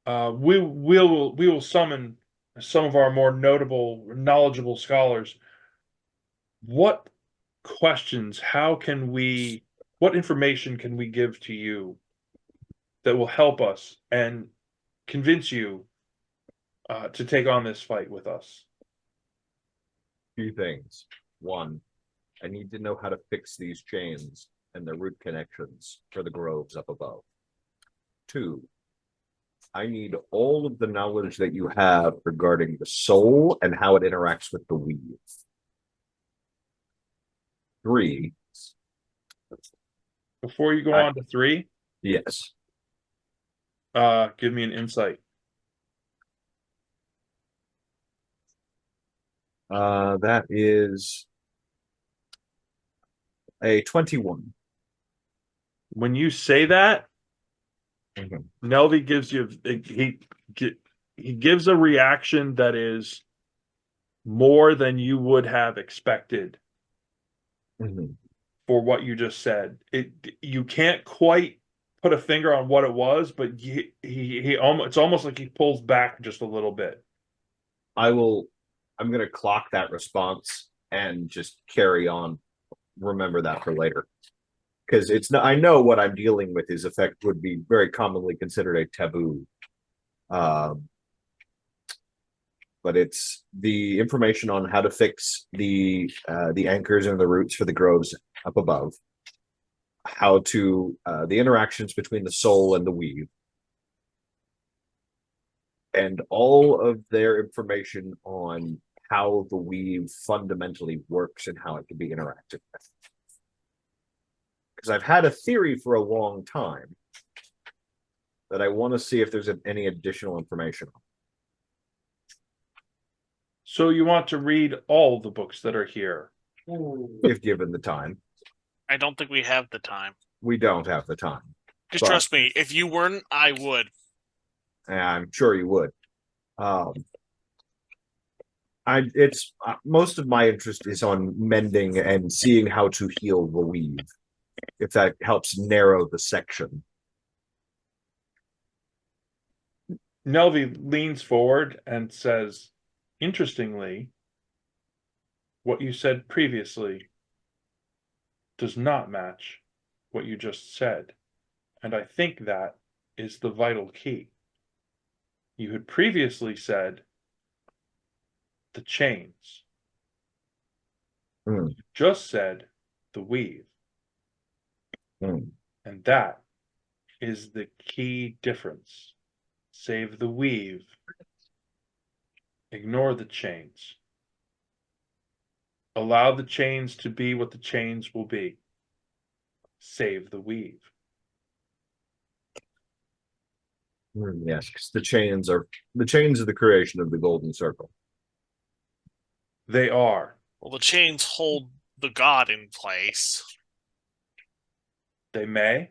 we will summon some of our more notable, knowledgeable scholars. What questions? What information can we give to you that will help us and convince you to take on this fight with us? Few things. One, I need to know how to fix these chains and their root connections for the groves up above. Two, I need all of the knowledge that you have regarding the soul and how it interacts with the weave. Three. Before you go on to 3, Yes. give me an insight. That is a 21. When you say that, Mhm. Nelvy gives you he gives a reaction that is more than you would have expected Mhm. for what you just said. You can't quite put a finger on what it was, but he almost it's almost like he pulls back just a little bit. I'm going to clock that response and just carry on. Remember that for later. Because it's not, I know what I'm dealing with is effect would be very commonly considered a taboo. But it's the information on how to fix the anchors and the roots for the groves up above, how to the interactions between the soul and the weave, and all of their information on how the weave fundamentally works and how it can be interacted with. Because I've had a theory for a long time that I want to see if there's any additional information. So you want to read all the books that are here? If given the time. I don't think we have the time. We don't have the time. Just But- trust me, if you weren't, I would. I'm sure you would. It's most of my interest is on mending and seeing how to heal the weave, if that helps narrow the section. Nelvy leans forward and says, interestingly, what you said previously does not match what you just said. And I think that is the vital key. You had previously said the chains. Mm. You just said the weave. Mm. And that is the key difference. Save the weave. Ignore the chains. Allow the chains to be what the chains will be. Save the weave. Yes, because the chains are the creation of the golden circle. They are. Well, the chains hold the god in place. They may.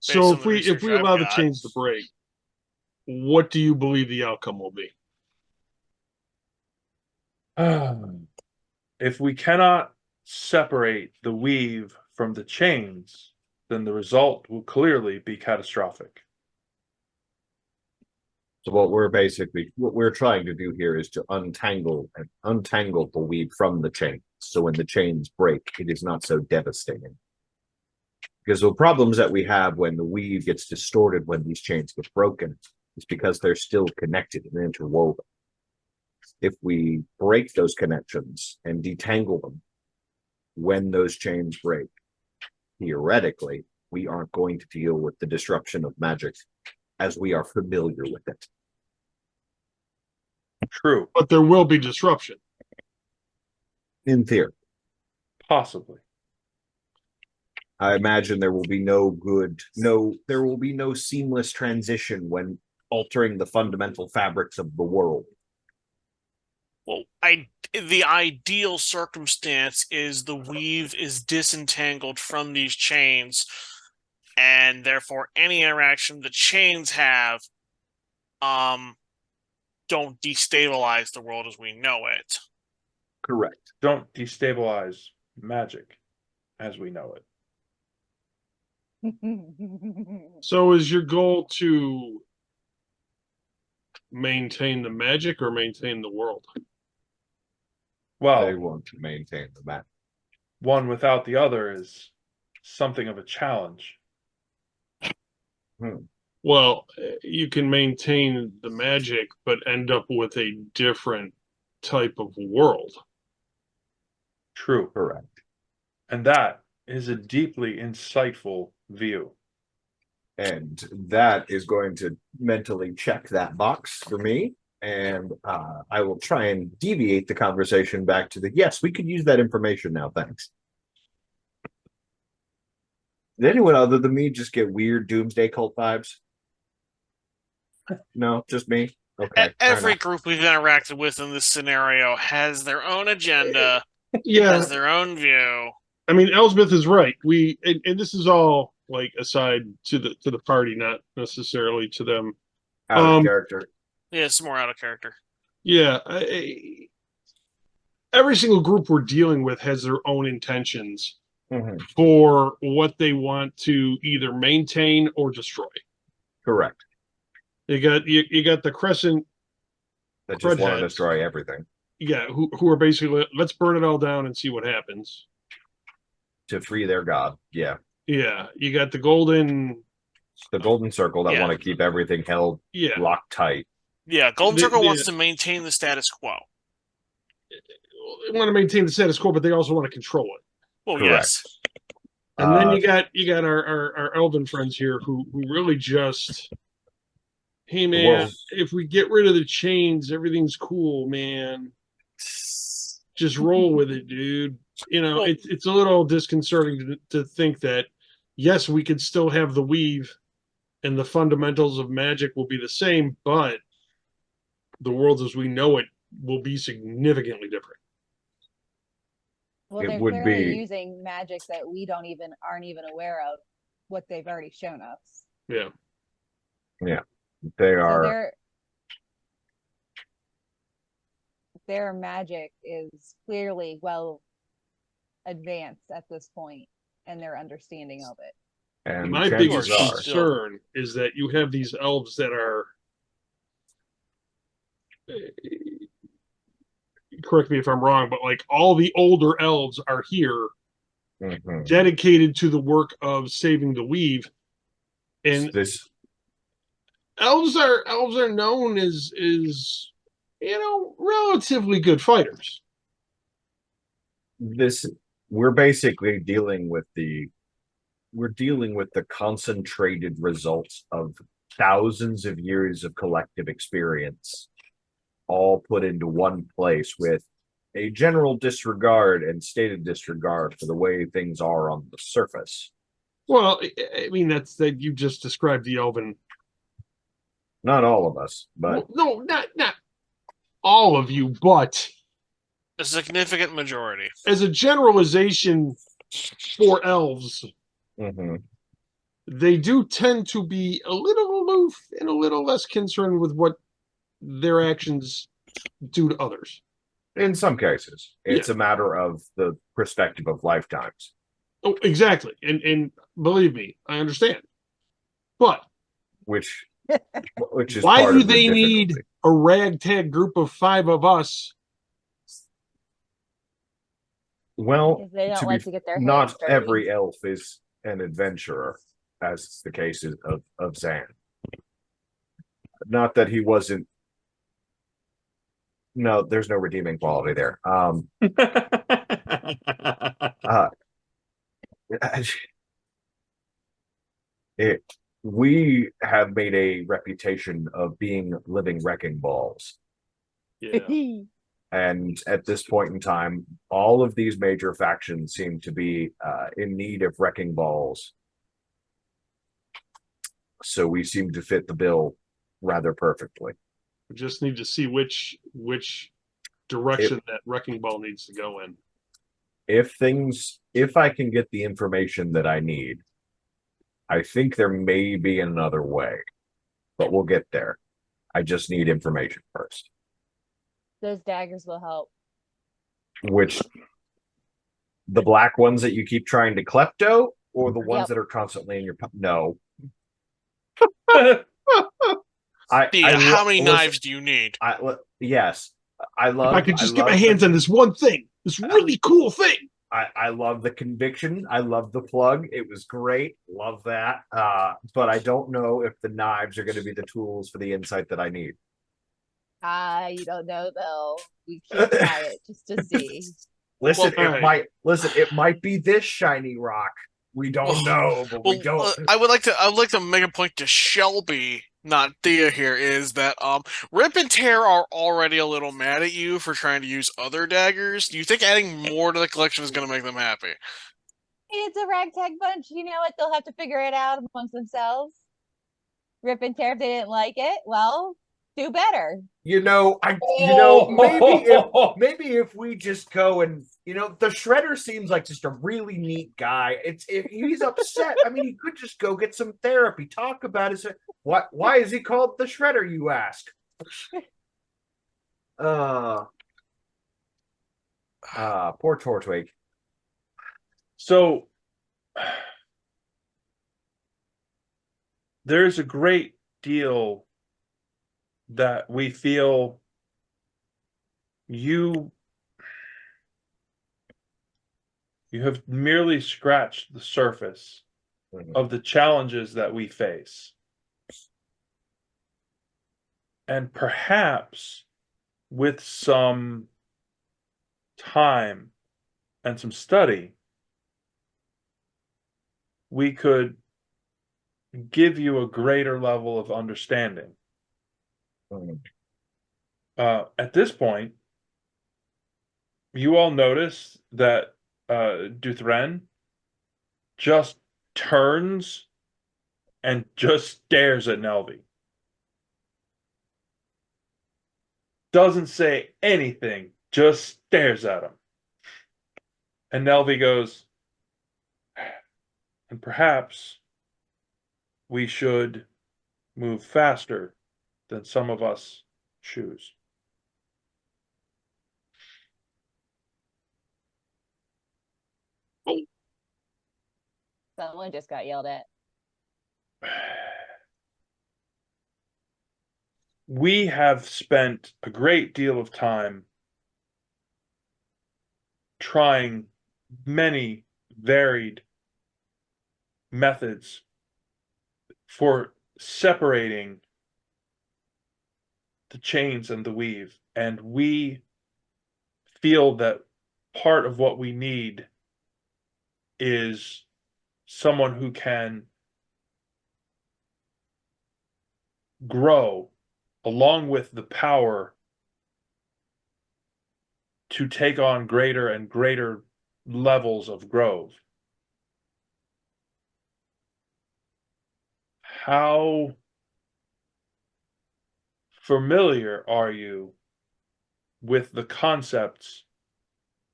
So on if the we research allow I've the got- chains to break, what do you believe the outcome will be? If we cannot separate the weave from the chains, then the result will clearly be catastrophic. So what we're trying to do here is to untangle the weave from the chains. So when the chains break, it is not so devastating. Because the problems that we have when the weave gets distorted when these chains get broken is because they're still connected and interwoven. If we break those connections and detangle them when those chains break, theoretically, we aren't going to deal with the disruption of magic as we are familiar with it. True. But there will be disruption. In theory. Possibly. I imagine there will be there will be no seamless transition when altering the fundamental fabrics of the world. Well, the ideal circumstance is the weave is disentangled from these chains, and therefore any interaction the chains have don't destabilize the world as we know it. Correct. Don't destabilize magic as we know it. So is your goal to maintain the magic or maintain the world? They Well, want to maintain the map. one without the other is something of a challenge. Well, you can maintain the magic, but end up with a different type of world. True. Correct. And that is a deeply insightful view. And that is going to mentally check that box for me. And I will try and deviate the conversation back to yes, we could use that information now. Thanks. Did anyone other than me just get weird doomsday cult vibes? No, just me. Okay. Every group we've interacted with in this scenario has their own agenda, Yeah, has their own view. I mean, Elsbeth is right. And this is all like aside to the party, not necessarily to them. Out of character. Yeah, it's more out of character. Yeah, every single group we're dealing with has their own intentions for what they want to either maintain or destroy. Correct. You got the Crescent That just want to Crudheads. destroy everything Yeah, who are basically let's burn it all down and see what happens. to free their god. Yeah. Yeah, you got the Golden. The golden circle that Yeah. want to keep everything held Yeah, locked tight. Yeah, Golden Circle The- wants to maintain the status quo. they want to maintain the status quo, but they also want to control it. Well, Correct. yes. And then you got our elven friends here who really just, hey man, Well- if we get rid of the chains, everything's cool, man. Just roll with it, dude. You know, Well- it's a little disconcerting to think that yes, we could still have the weave, and the fundamentals of magic will be the same, but the world as we know it will be significantly different. Well, It they're would clearly be- using magic that we aren't even aware of what they've already shown us. Yeah. They So are their magic is clearly well advanced at this point and their understanding of it. and My chances biggest are concern is that you have these elves that are, correct me if I'm wrong, but like all the older elves are here dedicated to the work of saving the weave. And this elves are known as relatively good fighters. we're basically dealing with the concentrated results of thousands of years of collective experience all put into one place with a general disregard and stated disregard for the way things are on the surface. Well, I mean that's that you just described the elven. Not all of us, but Well, no, not all of you, but A significant majority. as a generalization for elves, mhm. they do tend to be a little aloof and a little less concerned with what their actions do to others. In some cases, it's a matter of the perspective of lifetimes. Oh, exactly. And believe me, I understand. But Which is why part do of the they need difficulty. a ragtag group of 5 of us? Well, Because they don't to like be to get their hands not dirty. every elf is an adventurer, as is the case of Zan. Not that he wasn't. No, there's no redeeming quality there. We have made a reputation of being living wrecking balls. Yeah. And at this point in time, all of these major factions seem to be in need of wrecking balls. So we seem to fit the bill rather perfectly. We just need to see which direction that wrecking ball needs to go in. If I can get the information that I need, I think there may be another way, but we'll get there. I just need information first. Those daggers will help. Which, the black ones that you keep trying to klepto, or the ones Yep. that are constantly in your no. How many knives do you need? Yes, I love. If I could just get my hands on this one thing, this really cool thing. I love the conviction. I love the plug. It was great. Love that. But I don't know if the knives are going to be the tools for the insight that I need. You don't know though. We can try it just to see. Listen, Well, it might be this shiny rock. We don't know, but we don't. I would like to make a point to Shelby, not Thea here, is that Rip and Tear are already a little mad at you for trying to use other daggers. Do you think adding more to the collection is going to make them happy? It's a ragtag bunch. You know what? They'll have to figure it out amongst themselves. Rip and tear. If they didn't like it, well, do better. Maybe if we just go and the shredder seems like just a really neat guy. If he's upset, I mean, he could just go get some therapy, talk about his why is he called the shredder, you ask? Poor Tortwig. So there's a great deal that we feel you have merely scratched the surface of the challenges that we face. And perhaps with some time and some study, we could give you a greater level of understanding. At this point, you all notice that Duthren just turns and just stares at Nelby. Doesn't say anything, just stares at him. And Nelby goes, and perhaps we should move faster than some of us choose. Someone just got yelled at. We have spent a great deal of time trying many varied methods for separating the chains and the weave, and we feel that part of what we need is someone who can grow along with the power to take on greater and greater levels of growth. How familiar are you with the concepts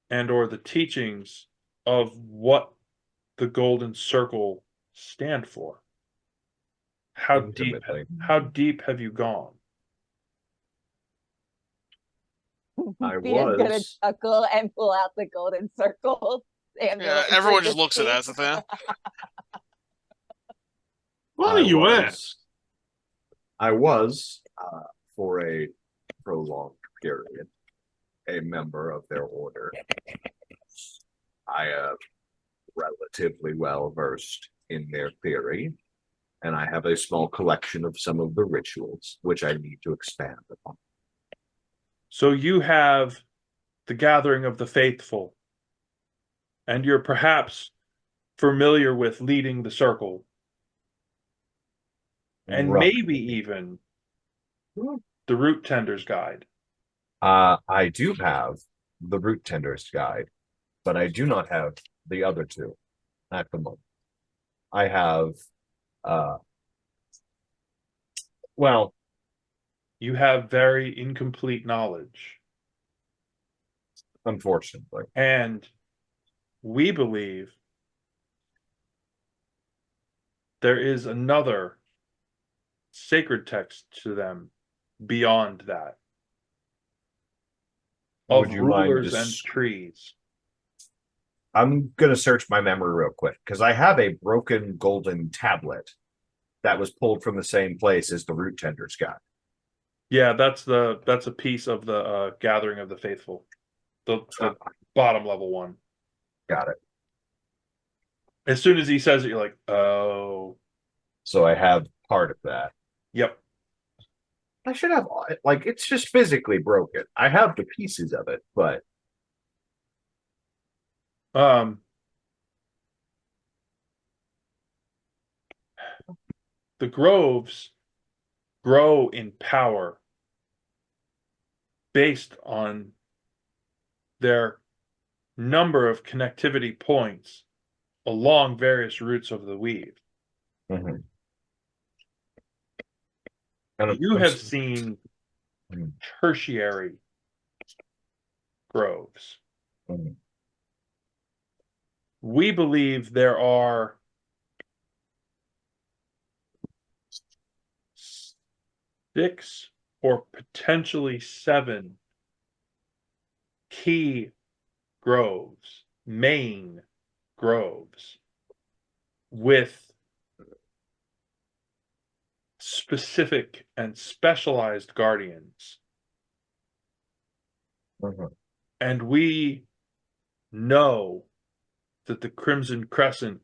and or the teachings of what the Golden Circle stand for? How deep have you gone? Peter's gonna chuckle and pull out the Golden Circle. Yeah, everyone just looks at us at that. Why do you ask? I was, for a prolonged period, a member of their order. I am relatively well versed in their theory, and I have a small collection of some of the rituals which I need to expand upon. So you have the gathering of the faithful, and you're perhaps familiar with leading the circle, and maybe even the Root Tender's Guide. I do have the Root Tender's Guide, but I do not have the other two at the moment. I have, well, You have very incomplete knowledge. unfortunately. And we believe there is another sacred text to them beyond that of Would you mind rulers and trees. I'm gonna search my memory real quick because I have a broken golden tablet that was pulled from the same place as the Root Tender's Guide. Yeah, that's a piece of the Gathering of the Faithful, the bottom level one. Got it. As soon as he says it, you're like, oh, So I have part of that. yep. I should have, like, it's just physically broken. I have the pieces of it, but The groves grow in power based on their number of connectivity points along various routes of the weave. and You have seen Mhm. tertiary groves. Mhm. We believe there are 6 or potentially 7 key groves, main groves, with specific and specialized guardians. Mhm. And we know that the Crimson Crescent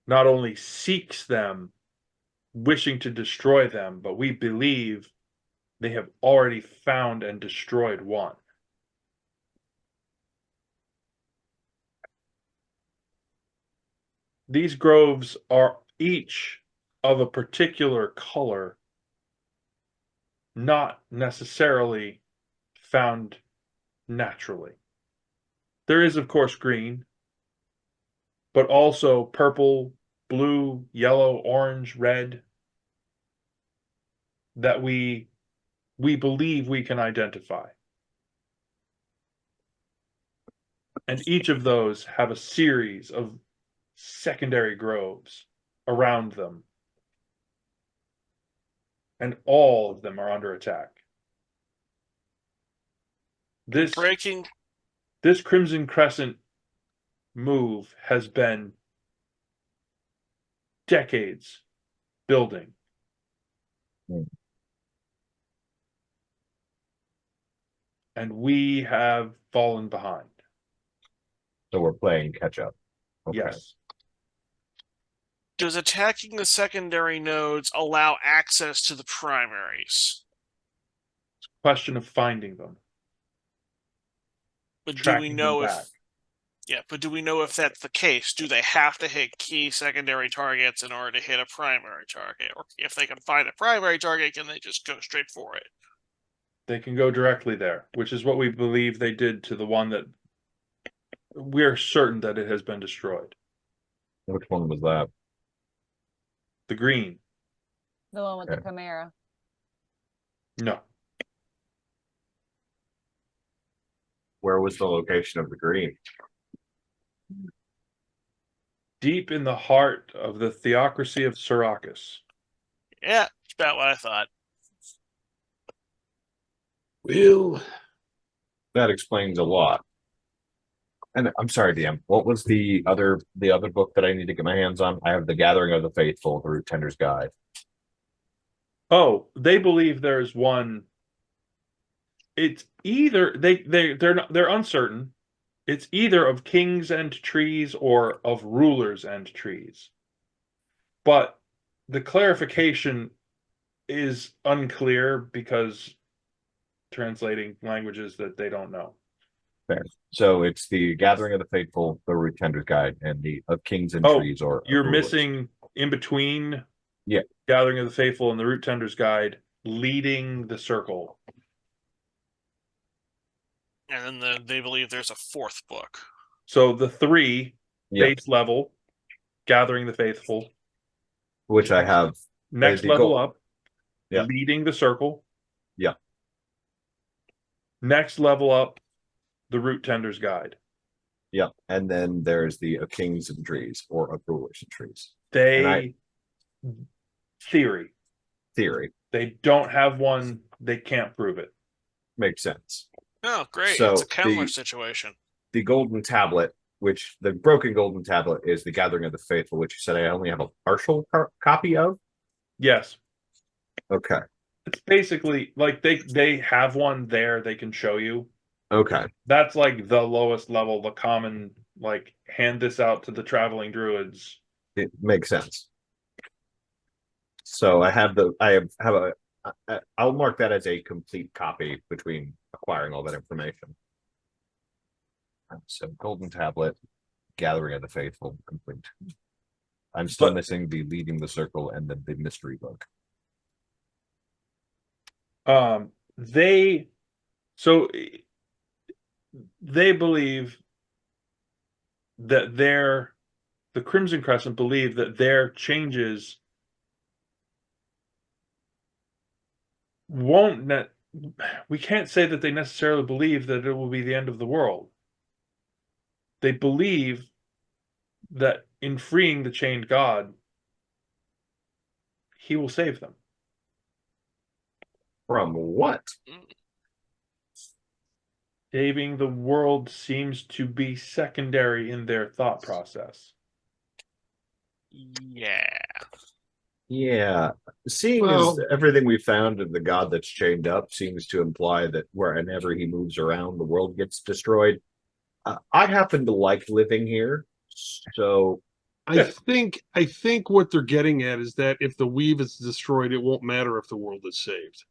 not only seeks them, wishing to destroy them, but we believe they have already found and destroyed one. These groves are each of a particular color, not necessarily found naturally. There is, of course, green, but also purple, blue, yellow, orange, red, that we believe we can identify. And each of those have a series of secondary groves around them. And all of them are under attack. This Crimson Crescent move has been decades building. Mm. And we have fallen behind. So we're playing catch up. Okay. Yes. Does attacking the secondary nodes allow access to the primaries? Question of finding them. But do we Tracking them know back. if but do we know if that's the case? Do they have to hit key secondary targets in order to hit a primary target? Or if they can find a primary target, can they just go straight for it? They can go directly there, which is what we believe they did to the one that we're certain that it has been destroyed. Which one was that? The green. The one with Okay. the Chimera. No. Where was the location of the green? Deep in the heart of the theocracy of Syracuse. Yeah, that's about what I thought. Well, That explains a lot. And I'm sorry, DM. What was the other book that I need to get my hands on? I have The Gathering of the Faithful, The Root Tender's Guide. Oh, they believe there's one. It's either they're uncertain. It's either of kings and trees or of rulers and trees. But the clarification is unclear because translating languages that they don't know. Fair. So it's The Gathering of the Faithful, The Root Tender's Guide, and the of Kings and Trees or You're rulers. missing in between Yeah. Gathering of the Faithful and the Root Tender's Guide, leading the circle. And then they believe there's a fourth book. So the 3 Yep. base level, gathering the faithful. Which I have. Next the level goal- up, Yeah. leading the circle. Yeah. Next level up, the root tender's guide. Yeah, and then there's the Kings and Trees or Rulers and Trees. They theory. They don't have one. They can't prove it. Makes sense. Oh, great. So it's a Kemmler the- situation. The Golden Tablet, which the broken Golden Tablet is the Gathering of the Faithful, which you said I only have a partial copy of. Yes. Okay. It's basically like they have one there they can show you. Okay. That's like the lowest level, the common, like, hand this out to the traveling druids. It makes sense. So I have I'll mark that as a complete copy between acquiring all that information. So Golden Tablet, Gathering of the Faithful, complete. I'm still missing the Leading the Circle and then the mystery book. They believe that the Crimson Crescent believe that their changes we can't say that they necessarily believe that it will be the end of the world. They believe that in freeing the chained god, he will save them. From what? Saving the world seems to be secondary in their thought process. Yeah. Yeah. Seeing as everything we found of the god that's chained up seems to imply that wherever he moves around, the world gets destroyed. I happen to like living here, so I think what they're getting at is that if the weave is destroyed, it won't matter if the world is saved.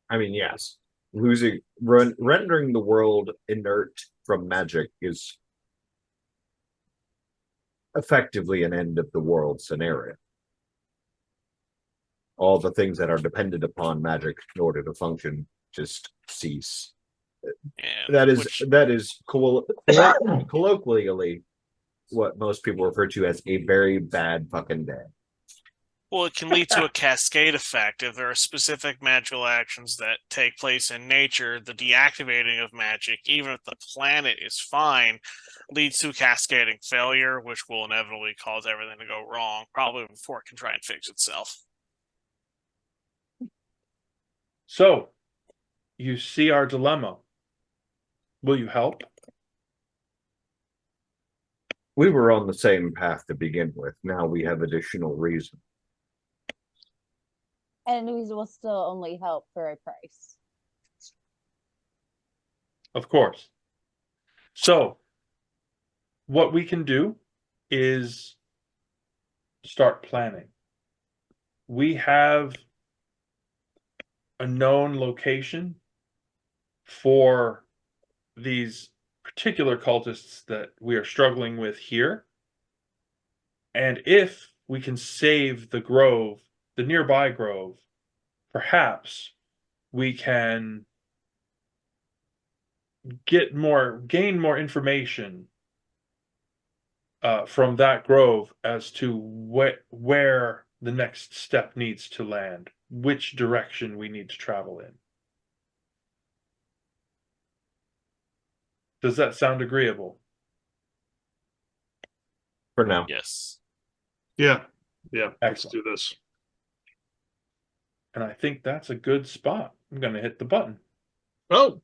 I mean, yes, rendering the world inert from magic is effectively an end of the world scenario. All the things that are dependent upon magic in order to function just cease. Yeah, that is colloquially what most people refer to as a very bad fucking day. Well, it can lead to a cascade effect. If there are specific magical actions that take place in nature, the deactivating of magic, even if the planet is fine, leads to cascading failure, which will inevitably cause everything to go wrong, probably before it can try and fix itself. So, you see our dilemma. Will you help? We were on the same path to begin with. Now we have additional reason. And we will still only help for a price. Of course. So, what we can do is start planning. We have a known location for these particular cultists that we are struggling with here. And if we can save the grove, the nearby grove, perhaps we can gain more information from that grove as to where the next step needs to land, which direction we need to travel in. Does that sound agreeable? For now. Yes. Yeah. Let's Excellent. do this. And I think that's a good spot. I'm going to hit the button. Oh,